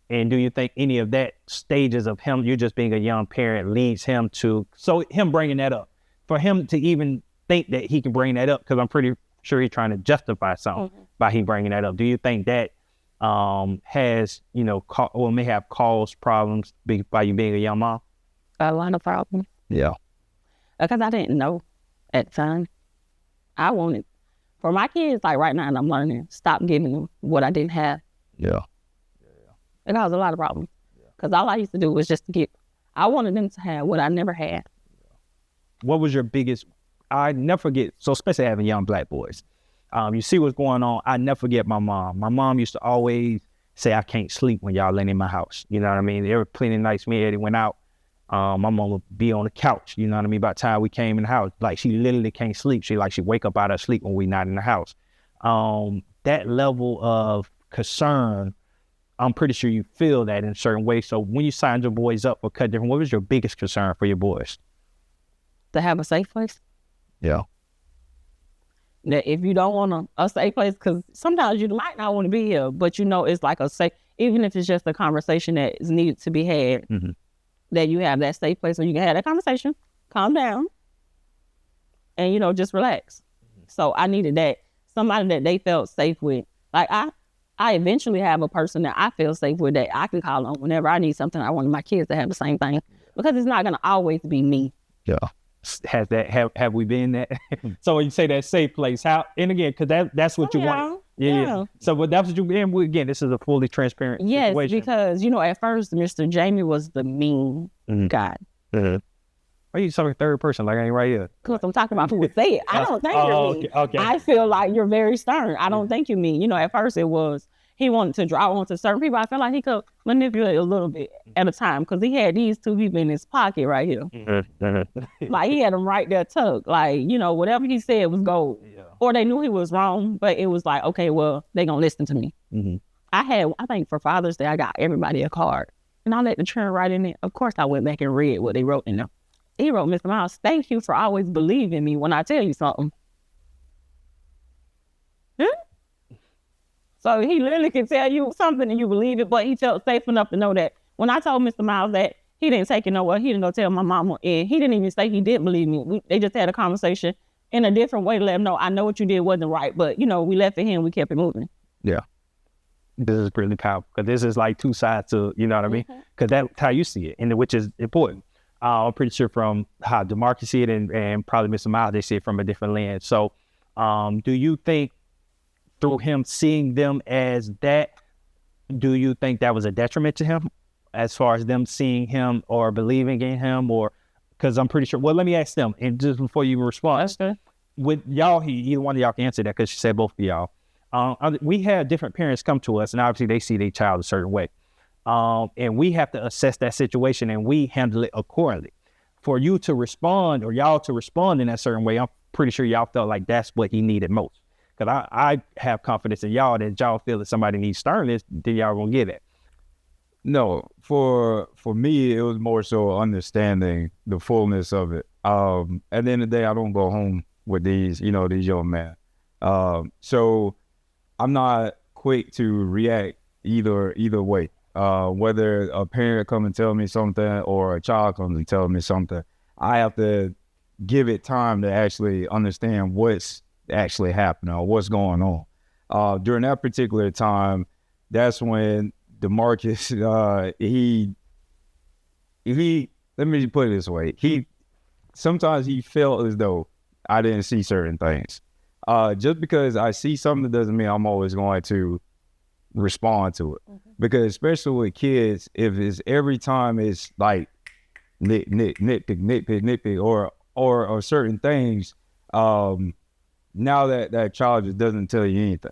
And do you think any of that stages of him, you just being a young parent, leads him to, so him bringing that up, for him to even think that he can bring that up, because I'm pretty sure he's trying to justify something by he bringing that up. Do you think that has, may have caused problems by you being a young mom? A lot of problems. Yeah. Because I didn't know at the time. I wanted, for my kids, like right now, and I'm learning, stop giving them what I didn't have. Yeah. It caused a lot of problems. Because all I used to do was just to get, I wanted them to have what I never had. What was your biggest, I never forget, so especially having young Black boys, you see what's going on. I never forget my mom. My mom used to always say, I can't sleep when y'all laying in my house. You know what I mean? There were plenty of nights me and Eddie went out. My mom would be on the couch, you know what I mean? By the time we came in the house, like she literally can't sleep. She wake up out of sleep when we not in the house. That level of concern, I'm pretty sure you feel that in a certain way. So when you signed your boys up for Kut Different, what was your biggest concern for your boys? To have a safe place. Yeah. That if you don't want a safe place, because sometimes you might not want to be here, but it's like a safe, even if it's just a conversation that is needed to be had, that you have that safe place where you can have that conversation, calm down, and, just relax. So I needed that, somebody that they felt safe with. Like I eventually have a person that I feel safe with that I can call on whenever I need something. I want my kids to have the same thing, because it's not going to always be me. Yeah. Have we been that? So when you say that safe place, how, and again, because that's what you want. Yeah. So but that's what you, and again, this is a fully transparent situation. Because, at first, Mr. Jamie was the mean guy. Why are you talking third person like I ain't right here? Because I'm talking about who would say it. I don't think you're mean. Okay. I feel like you're very stern. I don't think you're mean. At first it was, he wanted to draw onto certain people. I felt like he could manipulate a little bit at a time, because he had these 2 people in his pocket right here. Like he had them right there tucked. Like, whatever he said was gold. Yeah. Or they knew he was wrong, but it was like, okay, well, they gonna listen to me. I think for Father's Day, I got everybody a card. And I let the children write in it. Of course, I went back and read what they wrote in there. He wrote, Mr. Miles, thank you for always believing me when I tell you something. So he literally can tell you something and you believe it, but he felt safe enough to know that when I told Mr. Miles that, he didn't take it nowhere. He didn't go tell my mama, and he didn't even say he didn't believe me. They just had a conversation in a different way to let him know, I know what you did wasn't right, but, we left it here and we kept it moving. Yeah. This is really powerful, because this is like 2 sides to, you know what I mean? Because that's how you see it, and which is important. I'm pretty sure from how DeMarcus see it and probably Mr. Miles, they see it from a different lens. So do you think through him seeing them as that, do you think that was a detriment to him as far as them seeing him or believing in him? Or, because I'm pretty sure, well, let me ask them, and just before you respond, with y'all, either one of y'all can answer that, because she said both of y'all. We have different parents come to us, and obviously they see their child a certain way. And we have to assess that situation, and we handle it accordingly. For you to respond, or y'all to respond in that certain way, I'm pretty sure y'all felt like that's what he needed most. Because I have confidence in y'all that y'all feel that somebody needs sternness, then y'all gonna get it. No, for me, it was more so understanding the fullness of it. At the end of the day, I don't go home with these young men. So I'm not quick to react either way. Whether a parent come and tell me something or a child comes and tell me something, I have to give it time to actually understand what's actually happening or what's going on. During that particular time, that's when DeMarcus, he let me put it this way. Sometimes he felt as though I didn't see certain things. Just because I see something doesn't mean I'm always going to respond to it. Because especially with kids, if it's every time it's like nitpick or certain things, now that child just doesn't tell you anything.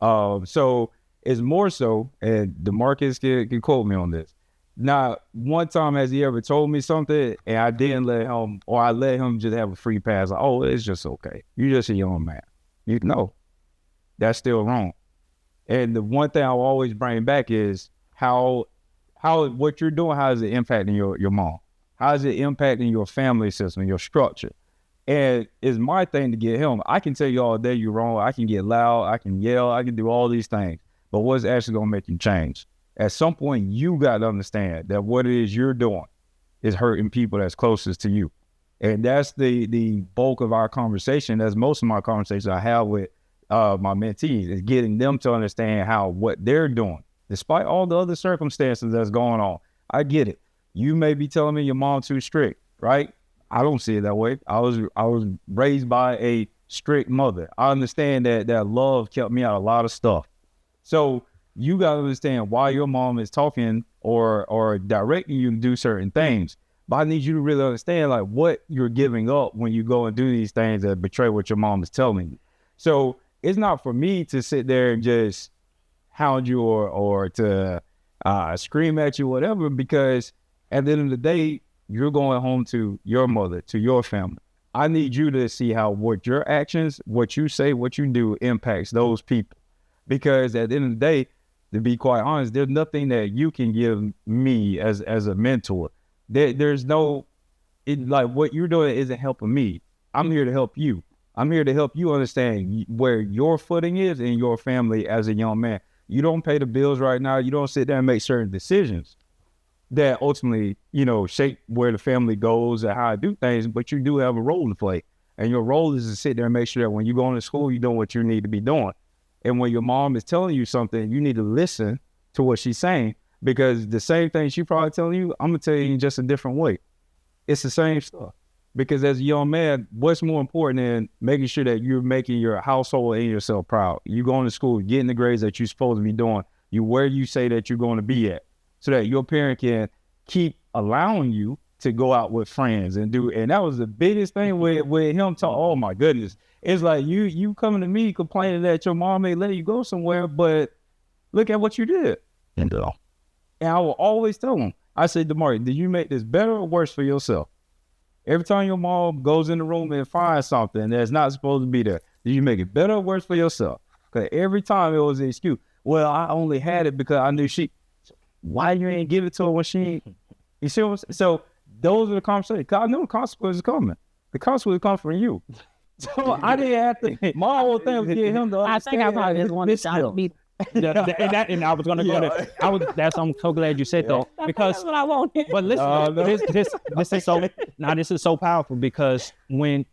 So it's more so, and DeMarcus can quote me on this. Now, one time has he ever told me something and I didn't let him, or I let him just have a free pass? Like, oh, it's just okay. You're just a young man. You know, that's still wrong. And the one thing I'll always bring back is how what you're doing, how is it impacting your mom? How is it impacting your family system, your structure? And it's my thing to get him. I can tell you all day you're wrong. I can get loud. I can yell. I can do all these things. But what's actually going to make you change? At some point, you got to understand that what it is you're doing is hurting people that's closest to you. And that's the bulk of our conversation. That's most of my conversations I have with my mentees, is getting them to understand how what they're doing, despite all the other circumstances that's going on. I get it. You may be telling me your mom's too strict, right? I don't see it that way. I was raised by a strict mother. I understand that love kept me out of a lot of stuff. So you got to understand why your mom is talking or directing you to do certain things. But I need you to really understand like what you're giving up when you go and do these things that betray what your mom is telling you. So it's not for me to sit there and just hound you or to scream at you, whatever, because at the end of the day, you're going home to your mother, to your family. I need you to see how what your actions, what you say, what you do impacts those people. Because at the end of the day, to be quite honest, there's nothing that you can give me as a mentor. There's no, like what you're doing isn't helping me. I'm here to help you. I'm here to help you understand where your footing is in your family as a young man. You don't pay the bills right now. You don't sit there and make certain decisions that ultimately, shape where the family goes and how I do things, but you do have a role to play. And your role is to sit there and make sure that when you go into school, you're doing what you need to be doing. And when your mom is telling you something, you need to listen to what she's saying, because the same thing she probably telling you, I'm going to tell you in just a different way. It's the same stuff. Because as a young man, what's more important than making sure that you're making your household and yourself proud? You going to school, getting the grades that you're supposed to be doing, you where you say that you're going to be at, so that your parent can keep allowing you to go out with friends and do. And that was the biggest thing with him talking. Oh my goodness. It's like you coming to me complaining that your mom may let you go somewhere, but look at what you did. And I will always tell him, I say, DeMarcus, did you make this better or worse for yourself? Every time your mom goes in the room and finds something that's not supposed to be there, did you make it better or worse for yourself? Because every time it was an excuse. Well, I only had it because I knew why you ain't give it to her when she, you see what I'm saying? So those are the conversations. Because I knew the consequences coming. The consequences come from you. So I didn't have to, my whole thing was get him to understand. I think I probably just wanted to be. And I was going to go there. I'm so glad you said though, because that's what I wanted. But listen, this is so powerful, because when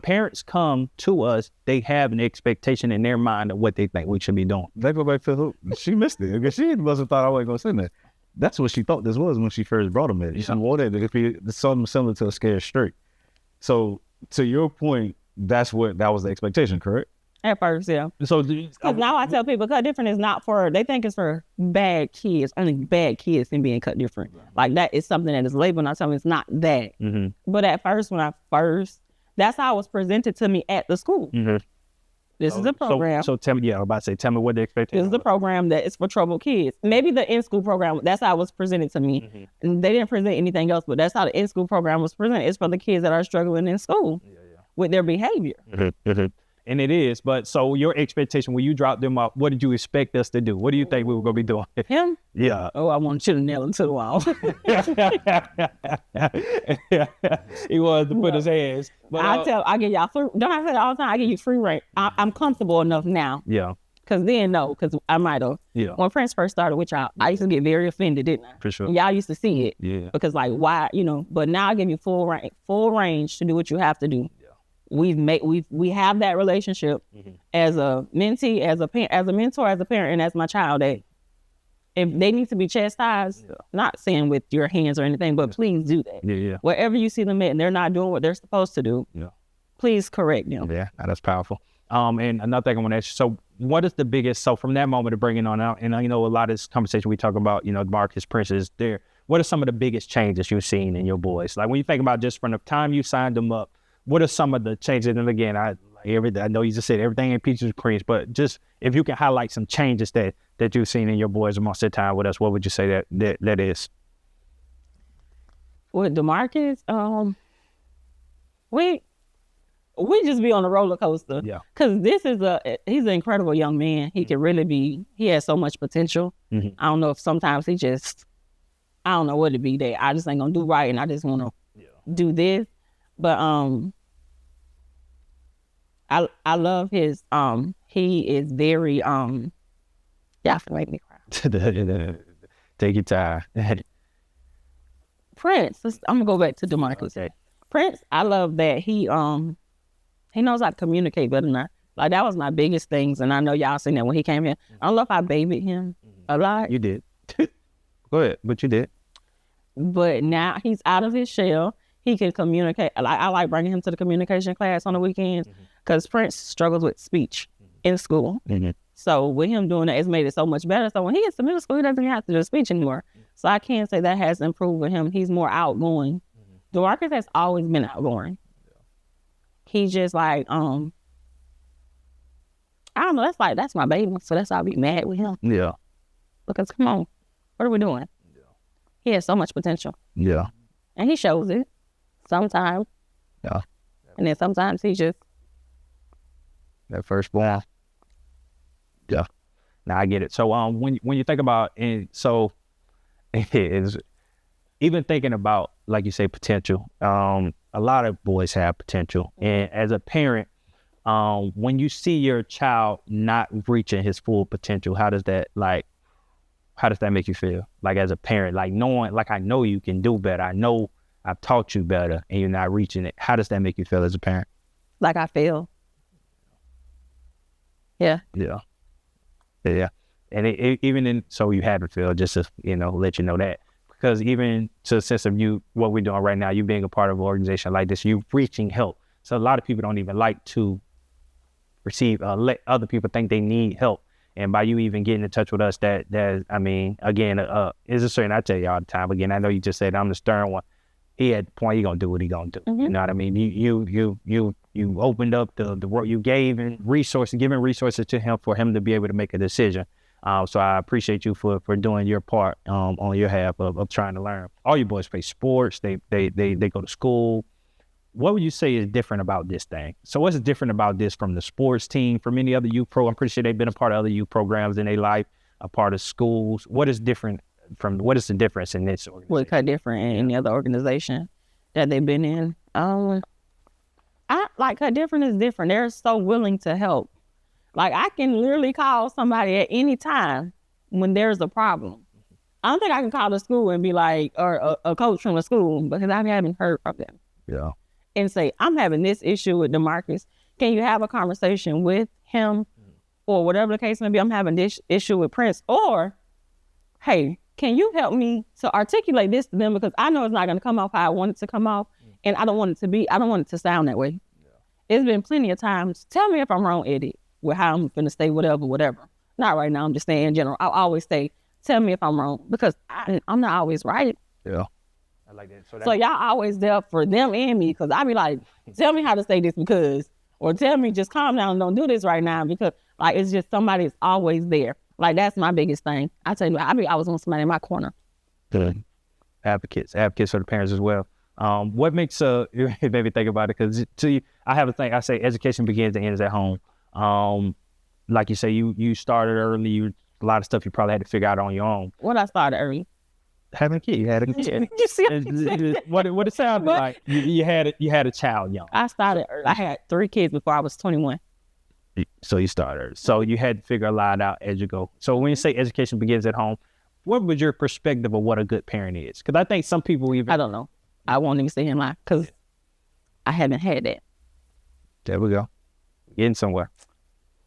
parents come to us, they have an expectation in their mind of what they think we should be doing. They go back to who? She missed it because she wasn't thought I wasn't going to send that. That's what she thought this was when she first brought him in. She wanted it to be something similar to a scared straight. So to your point, that was the expectation, correct? At first, yeah. So because now I tell people Kut Different is not for, they think it's for bad kids, only bad kids and being Kut Different. Like that is something that is labeled. I tell them it's not that. Mm-hmm. But at first, that's how it was presented to me at the school. Mm-hmm. This is a program. So tell me, I was about to say, tell me what the expectation This is a program that is for troubled kids. Maybe the in-school program, that's how it was presented to me. Mm-hmm. And they didn't present anything else, but that's how the in-school program was presented. It's for the kids that are struggling in school with their behavior. Mm-hmm. Mm-hmm. And it is, but so your expectation when you dropped them off, what did you expect us to do? What do you think we were going to be doing? Him? Yeah. Oh, I want you to nail him to the wall. He wanted to put his hands. But I give y'all free, don't I say that all the time? I give you free reign. I'm comfortable enough now. Yeah. Because then, no, because I might have. Yeah. When Prince first started with y'all, I used to get very offended, didn't I? For sure. And y'all used to see it. Yeah. Because like, why, but now I give you full range to do what you have to do. We have that relationship as a mentee, as a mentor, as a parent, and as my child. That if they need to be chastised, not saying with your hands or anything, but please do that. Yeah. Wherever you see them at and they're not doing what they're supposed to do, please correct them. Yeah, that's powerful. And another thing I want to ask you, so what is the biggest, so from that moment of bringing on out, and a lot of this conversation we talk about, Marcus, Prince is there. What are some of the biggest changes you've seen in your boys? Like when you think about just from the time you signed them up, what are some of the changes? And again, Like I know you just said everything ain't peaches and creams, but just if you can highlight some changes that you've seen in your boys amongst their time with us, what would you say that is? With DeMarcus, we just be on a roller coaster. Yeah. Cause he's an incredible young man. He can really he has so much potential. Mm-hmm. I don't know if sometimes I don't know what it be that I just ain't gonna do right and I just wanna do this. But I love his he is very y'all finna make me cry. Take your time. Prince, I'm gonna go back to DeMarcus. Okay. Prince, I love that he knows how to communicate better than I. Like that was my biggest things, and I know y'all seen that when he came here. I don't know if I babied him a lot. You did. Go ahead, but you did. But now he's out of his shell. He can communicate. I like bringing him to the communication class on the weekends because Prince struggles with speech in school. Mm-hmm. So with him doing that, it's made it so much better. So when he gets to middle school, he doesn't have to do speech anymore. So I can't say that has improved with him. He's more outgoing. DeMarcus has always been outgoing. He's just like, I don't know, that's my baby. So that's why I'll be mad with him. Yeah. Because come on, what are we doing? Yeah. He has so much potential. Yeah. And he shows it sometimes. Yeah. And then sometimes he just. That firstborn. Yeah. Now I get it. So when you think about is even thinking about, like you say, potential, a lot of boys have potential. And as a parent, when you see your child not reaching his full potential, how does that make you feel? Like as a parent, like knowing, like I know you can do better. I know I've taught you better and you're not reaching it. How does that make you feel as a parent? Like I feel. Yeah. Yeah. Yeah. And so you haven't feel, just to, let you know that. Because even to the sense of you, what we're doing right now, you being a part of an organization like this, you reaching help. So a lot of people don't even like to receive, let other people think they need help. And by you even getting in touch with us, again, is a certain, I tell you all the time, again, I know you just said I'm the stern one. He at the point, he gonna do what he gonna do. Mm-hmm. You know what I mean? You opened up the work you gave and giving resources to him for him to be able to make a decision. So I appreciate you for doing your part on your half of trying to learn. All your boys play sports. They go to school. What would you say is different about this thing? So what's different about this from the sports team, from any other youth program? I'm pretty sure they've been a part of other youth programs in their life, a part of schools. What is the difference in this organization? What Kut Different in any other organization that they've been in? I like Kut Different is different. They're so willing to help. Like I can literally call somebody at any time when there's a problem. I don't think I can call the school and be like, or a coach from the school, because I haven't heard from them. Yeah. And say, I'm having this issue with DeMarcus. Can you have a conversation with him? Or whatever the case may be, I'm having this issue with Prince. Or, hey, can you help me to articulate this to them? Because I know it's not going to come off how I want it to come off. And I don't want it to sound that way. Yeah. It's been plenty of times. Tell me if I'm wrong, Eddie, with how I'm going to stay, whatever. Not right now. I'm just saying in general. I always say, tell me if I'm wrong. Because I'm not always right. Yeah. I like that. So y'all always there for them and me, because I be like, tell me how to say this because, or tell me just calm down and don't do this right now, because like it's just somebody's always there. Like that's my biggest thing. I tell you, I always want somebody in my corner. Good. Advocates for the parents as well. What makes maybe think about it, because I have a thing. I say education begins and ends at home. Like you say, you started early. A lot of stuff you probably had to figure out on your own. When I started early. Having a kid, you had a kid. You see what it sounded like? You had a child young. I started early. I had 3 kids before I was 21. So you started. So you had to figure a lot out as you go. So when you say education begins at home, what was your perspective of what a good parent is? Because I think some people I don't know. I won't even say in lie because I haven't had that. There we go. Getting somewhere.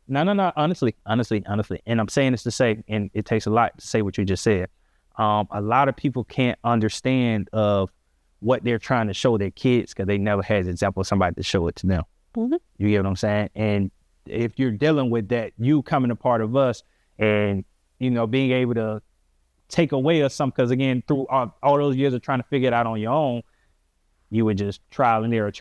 No. Honestly. And I'm saying this to say, and it takes a lot to say what you just said. A lot of people can't understand of what they're trying to show their kids because they never had an example of somebody to show it to them. Mm-hmm. You get what I'm saying? And if you're dealing with that, you coming a part of us and, being able to take away or something, because again, through all those years of trying to figure it out on your own, you would just trial and error,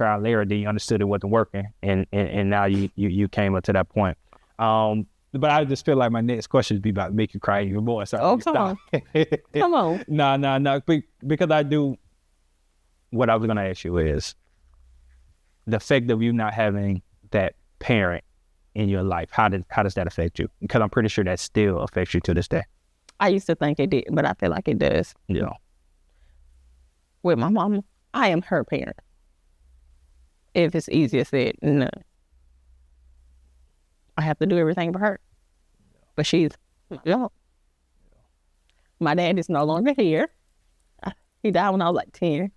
then you understood it wasn't working, and now you came up to that point. But I just feel like my next question would be about to make you cry even more. So come on. Come on. No, because I do. What I was going to ask you is the effect of you not having that parent in your life. How does that affect you? Because I'm pretty sure that still affects you to this day. I used to think it did, but I feel like it does. Yeah. With my mama, I am her parent. If it's easier said, no. I have to do everything for her. But she's my job. My dad is no longer here. He died when I was like 10.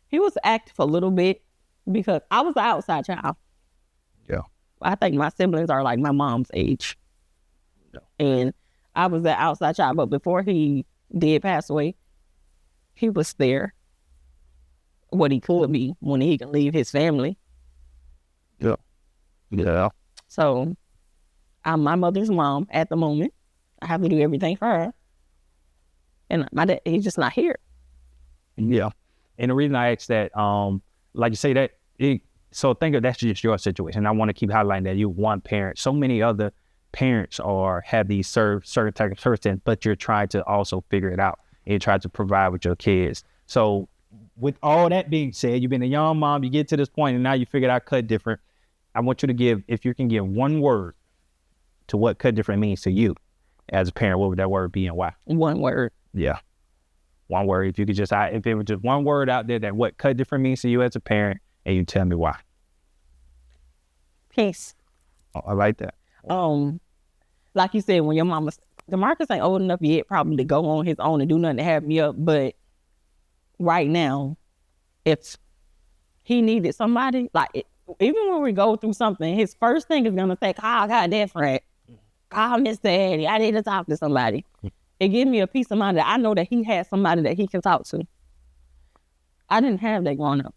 He was active a little bit because I was the outside child. Yeah. I think my siblings are like my mom's age. Yeah. And I was the outside child, but before he did pass away, he was there. What he could be when he can leave his family. Yeah. Yeah. So I'm my mother's mom at the moment. I have to do everything for her. And my dad, he's just not here. Yeah. And the reason I asked that, like you say that, so think of that's just your situation. I want to keep highlighting that you're one parent. So many other parents have these certain type of circumstances, but you're trying to also figure it out and you try to provide with your kids. So with all that being said, you've been a young mom, you get to this point and now you figured out Kut Different. I want you to give, if you can give one word to what Kut Different means to you as a parent, what would that word be and why? One word. Yeah. One word. If you could just, if it was just one word out there that what Kut Different means to you as a parent, and you tell me why. Peace. Oh, I like that. Like you said, when your mama, DeMarcus ain't old enough yet probably to go on his own and do nothing to have me up. But right now, if he needed somebody, even when we go through something, his first thing is gonna say, "Call Kut Different. Call Mr. Eddie. I need to talk to somebody." It gives me a peace of mind that I know that he has somebody that he can talk to. I didn't have that growing up.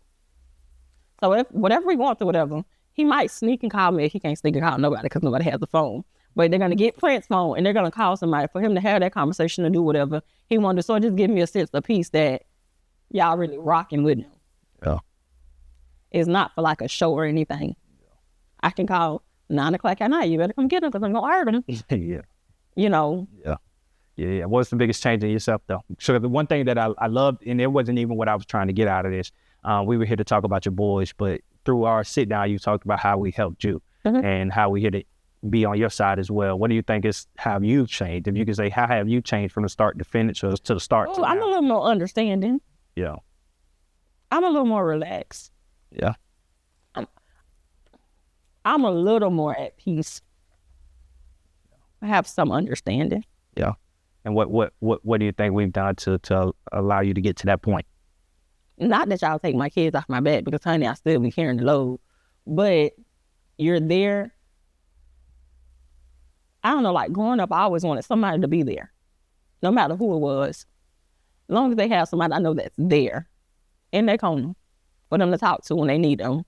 So if whatever we going through, whatever, he might sneak and call me. He can't sneak and call nobody because nobody has the phone. But they're going to get Prince's phone and they're going to call somebody for him to have that conversation and do whatever he wanted. So it just give me a sense of peace that y'all really rocking with him. Yeah. It's not for like a show or anything. I can call 9 o'clock at night. You better come get him because I'm going to hurt him. Yeah. You know. Yeah. Yeah. What's the biggest change in yourself, though? So the one thing that I loved, and it wasn't even what I was trying to get out of this, we were here to talk about your boys, but through our sit down, you talked about how we helped you and how we here to be on your side as well. What do you think is how you've changed? If you could say, how have you changed from the start to finish or to the start? Oh, I'm a little more understanding. Yeah. I'm a little more relaxed. Yeah. I'm a little more at peace. I have some understanding. Yeah. And what do you think we've done to allow you to get to that point? Not that y'all take my kids off my back because, honey, I still be carrying the load. But you're there. I don't know, like growing up, I always wanted somebody to be there. No matter who it was. As long as they have somebody I know that's there in their corner for them to talk to when they need them.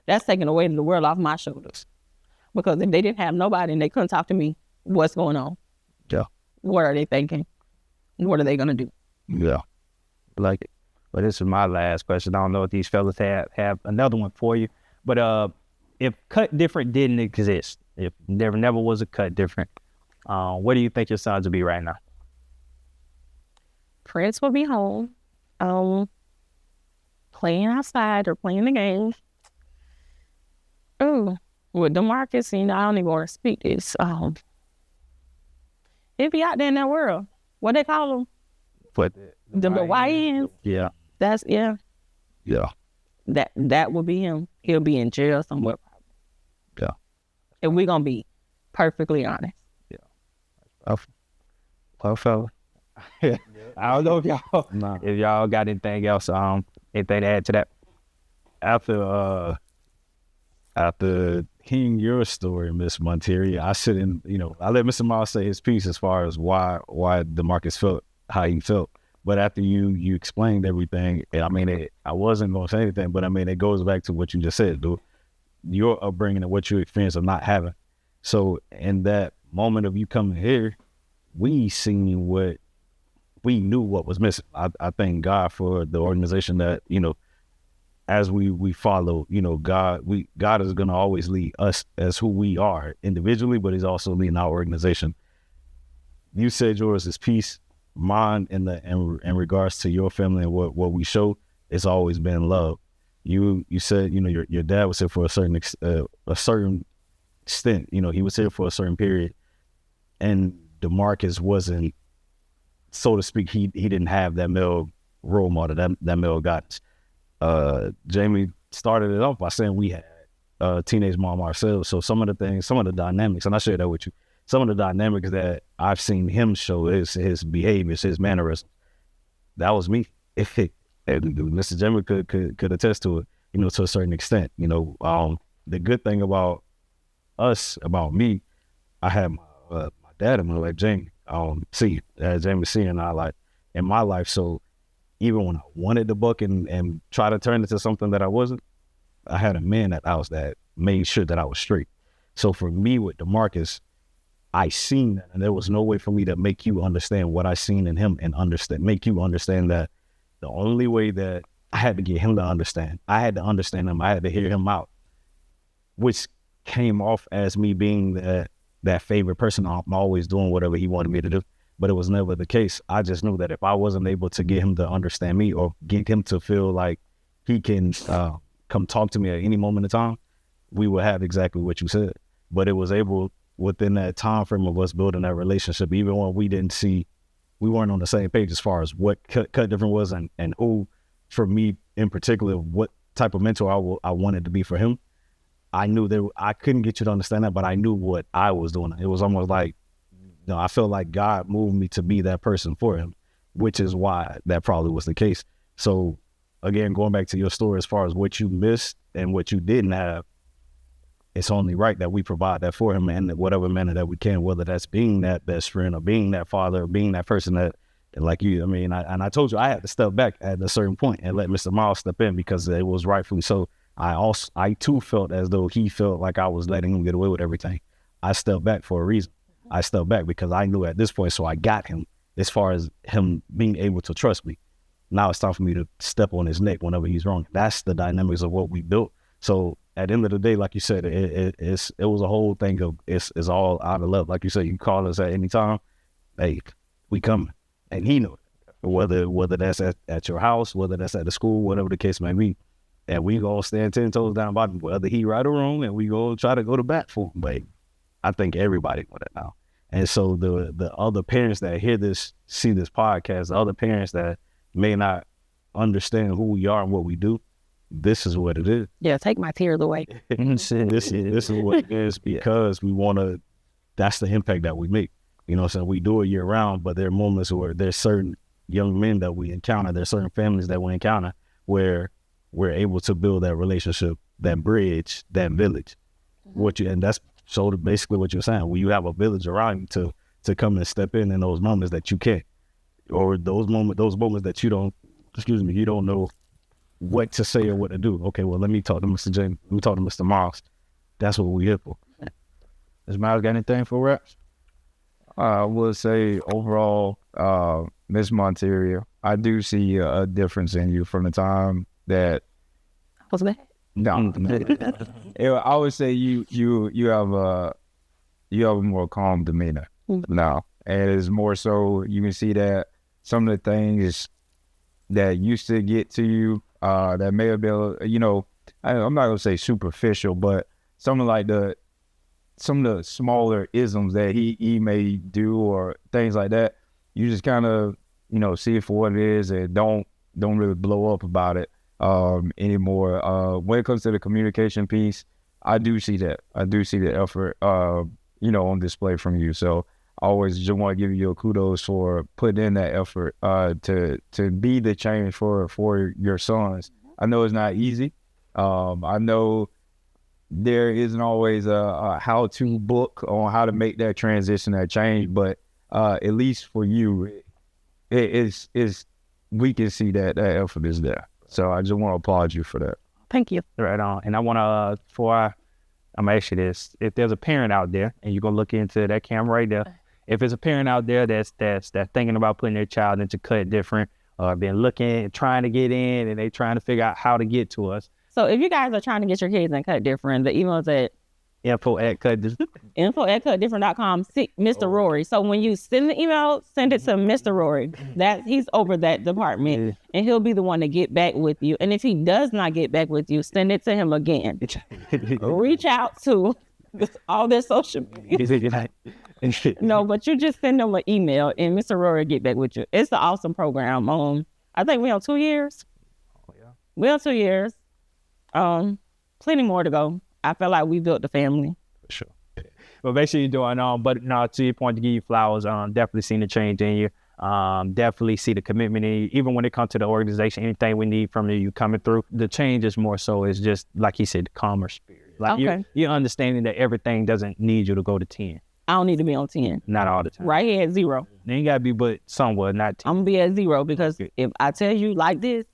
That's taking away the world off my shoulders. Because if they didn't have nobody and they couldn't talk to me, what's going on? Yeah. What are they thinking? What are they going to do? Yeah. Like it. But this is my last question. I don't know if these fellas have another one for you. But if Kut Different didn't exist, if there never was a Kut Different, where do you think your sons would be right now? Prince will be home, playing outside or playing the game. Oh, with DeMarcus, I don't even want to speak this. He'll be out there in that world. What they call them? But The YNs. Yeah. That's, yeah. Yeah. That will be him. He'll be in jail somewhere. Yeah. And we're going to be perfectly honest. Yeah. Well, fella. I don't know if y'all got anything else, anything to add to that. After hearing your story, Miss Monteria, I sit in, I let Mr. Miles say his piece as far as why DeMarcus felt how he felt. But after you explained everything, I wasn't going to say anything, but it goes back to what you just said, dude. Your upbringing and what you experienced of not having. So in that moment of you coming here, we seen what we knew what was missing. I thank God for the organization that, you know, as we follow, you know, God is going to always lead us as who we are individually, but he's also leading our organization. You said yours is peace. Mine in regards to your family and what we show, it's always been love. You said, you know, your dad was here for a certain extent, you know, he was here for a certain period, and DeMarcus wasn't, so to speak, he didn't have that male role model, that male guidance. Jamie started it off by saying we had a teenage mom ourselves. So some of the dynamics, and I shared that with you, some of the dynamics that I've seen him show is his behaviors, his mannerisms. That was me. And Mr. Jamie could attest to it, you know, to a certain extent. You know, the good thing about us, about me, I had my dad in my life, Jamie. Jamie C and I, like, in my life. So even when I wanted to buck and try to turn into something that I wasn't, I had a man at the house that made sure that I was straight. So for me with DeMarcus, I seen that, and there was no way for me to make you understand what I seen in him and make you understand that the only way that I had to get him to understand, I had to understand him, I had to hear him out, which came off as me being that favorite person. I'm always doing whatever he wanted me to do, but it was never the case. I just knew that if I wasn't able to get him to understand me or get him to feel like he can come talk to me at any moment in time, we would have exactly what you said. But it was able, within that time frame of us building that relationship, even when we weren't on the same page as far as what Kut Different was and who, for me in particular, what type of mentor I wanted to be for him. I knew that I couldn't get you to understand that, but I knew what I was doing. It was almost like, you know, I felt like God moved me to be that person for him, which is why that probably was the case. So again, going back to your story, as far as what you missed and what you didn't have, it's only right that we provide that for him in whatever manner that we can, whether that's being that best friend or being that father or being that person that like you. I mean, I told you I had to step back at a certain point and let Mr. Miles step in because it was rightfully so. I too felt as though he felt like I was letting him get away with everything. I stepped back for a reason. I stepped back because I knew at this point, so I got him as far as him being able to trust me. Now it's time for me to step on his neck whenever he's wrong. That's the dynamics of what we built. So at the end of the day, like you said, it was a whole thing of it's all out of love. Like you said, you can call us at any time. Hey, we coming. And he knew it. Whether that's at your house, whether that's at the school, whatever the case may be. And we gonna stand 10 toes down about him, whether he right or wrong, and we go try to go to bat for him. But I think everybody know that now. And so the other parents that see this podcast, the other parents that may not understand who we are and what we do, this is what it is. Yeah, take my tears away. This is what it is because we want to, that's the impact that we make. You know what I'm saying? We do it year round, but there are moments where there's certain young men that we encounter, there's certain families that we encounter where we're able to build that relationship, that bridge, that village. And that's basically what you're saying. When you have a village around you to come and step in those moments that you can't, or those moments that you don't know what to say or what to do. Okay, well, let me talk to Mr. James. Let me talk to Mr. Miles. That's what we're here for. Does Miles got anything for reps? I would say overall, Miss Monterio, I do see a difference in you from the time that. What's that? No. I would say you have a more calm demeanor now, and it's more so you can see that some of the things that used to get to you, that may have been, you know, I'm not gonna say superficial, but some of the smaller isms that he may do or things like that, you just kind of, you know, see it for what it is and don't really blow up about it anymore. When it comes to the communication piece, I do see that. I do see the effort, you know, on display from you. So I always just want to give you a kudos for putting in that effort to be the change for your sons. I know it's not easy. I know there isn't always a how-to book on how to make that transition, that change, but at least for you, it's we can see that effort is there. So I just want to applaud you for that. Thank you. Right on. And I want to, I'm going to ask you this. If there's a parent out there and you're going to look into that camera right there if it's a parent out there that's thinking about putting their child into Kut Different, or been looking, trying to get in, and they trying to figure out how to get to us. So if you guys are trying to get your kids in Kut Different, the email is at info@kutdifferent.com. See Mr. Rory. So when you send the email, send it to Mr. Rory. He's over that department, and he'll be the one to get back with you. And if he does not get back with you, send it to him again. Reach out to all their social media. No, but you just send them an email, and Mr. Rory will get back with you. It's an awesome program. I think we're on 2 years. Oh, yeah. We're on 2 years. Plenty more to go. I feel like we built the family. For sure. But make sure you're doing but no, to your point, to give you flowers, definitely seen the change in you. Definitely see the commitment in you. Even when it comes to the organization, anything we need from you coming through, the change is more so is just, like he said, the calmer spirit. Like you're understanding that everything doesn't need you to go to 10. I don't need to be on 10. Not all the time. Right here at 0. Then you got to be but somewhere, not 10. I'm going to be at 0 because if I tell you like this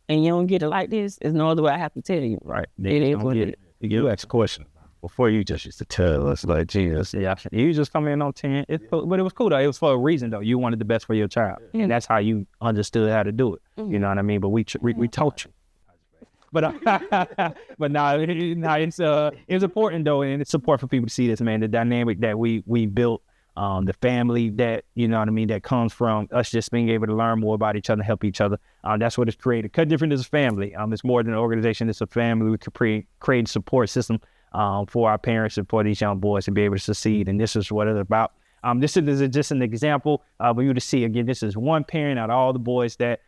and you don't get it like this, there's no other way I have to tell you. Right. It is what it is. You ask a question before you just used to tell us like, geez. Yeah, you just come in on 10. But it was cool though. It was for a reason though. You wanted the best for your child. And that's how you understood how to do it. You know what I mean? But we taught you. But it's important though, and it's important for people to see this, man. The dynamic that we built, the family that, you know what I mean, that comes from us just being able to learn more about each other and help each other. That's what it's created. Kut Different is a family. It's more than an organization. It's a family. We could create a support system for our parents and for these young boys to be able to succeed. And this is what it's about. This is just an example for you to see. Again, this is one parent out of all the boys that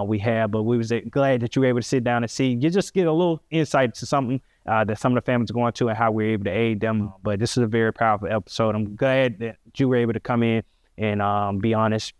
we have, but we was glad that you were able to sit down and see. You just get a little insight to something that some of the families are going to and how we're able to aid them. But this is a very powerful episode. I'm glad that you were able to come in and be honest.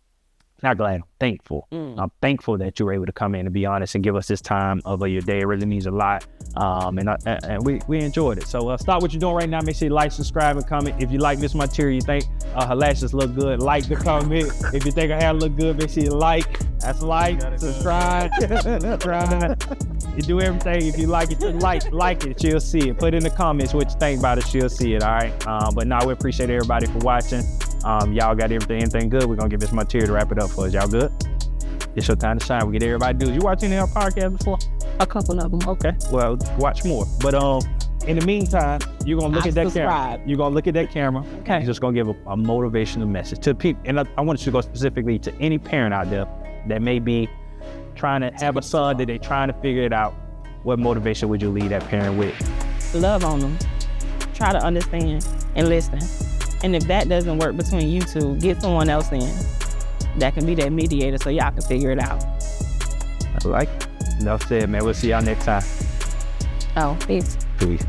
Not glad, I'm thankful. I'm thankful that you were able to come in and be honest and give us this time of your day. It really means a lot. And we enjoyed it. So stop what you're doing right now. Make sure you like, subscribe, and comment. If you like this material, you think her lashes look good, like the comment. If you think her hair look good, make sure you like. That's like, subscribe. You do everything. If you like it, like it. She'll see it. Put in the comments what you think about it. She'll see it, all right? But now we appreciate everybody for watching. Y'all got anything good? We're going to give this material to wrap it up for us. Y'all good? It's your time to shine. We get everybody to do it. You watch any of our podcasts before? A couple of them. Okay. Well, watch more. But in the meantime, you're going to look at that camera. You're going to look at that camera. Okay. You're just going to give a motivational message to people. And I want you to go specifically to any parent out there that may be trying to have a son that they're trying to figure it out. What motivation would you leave that parent with? Love on them. Try to understand and listen. And if that doesn't work between you two, get someone else in that can be that mediator so y'all can figure it out. I like it. Enough said, man. We'll see y'all next time. Oh, peace. Peace.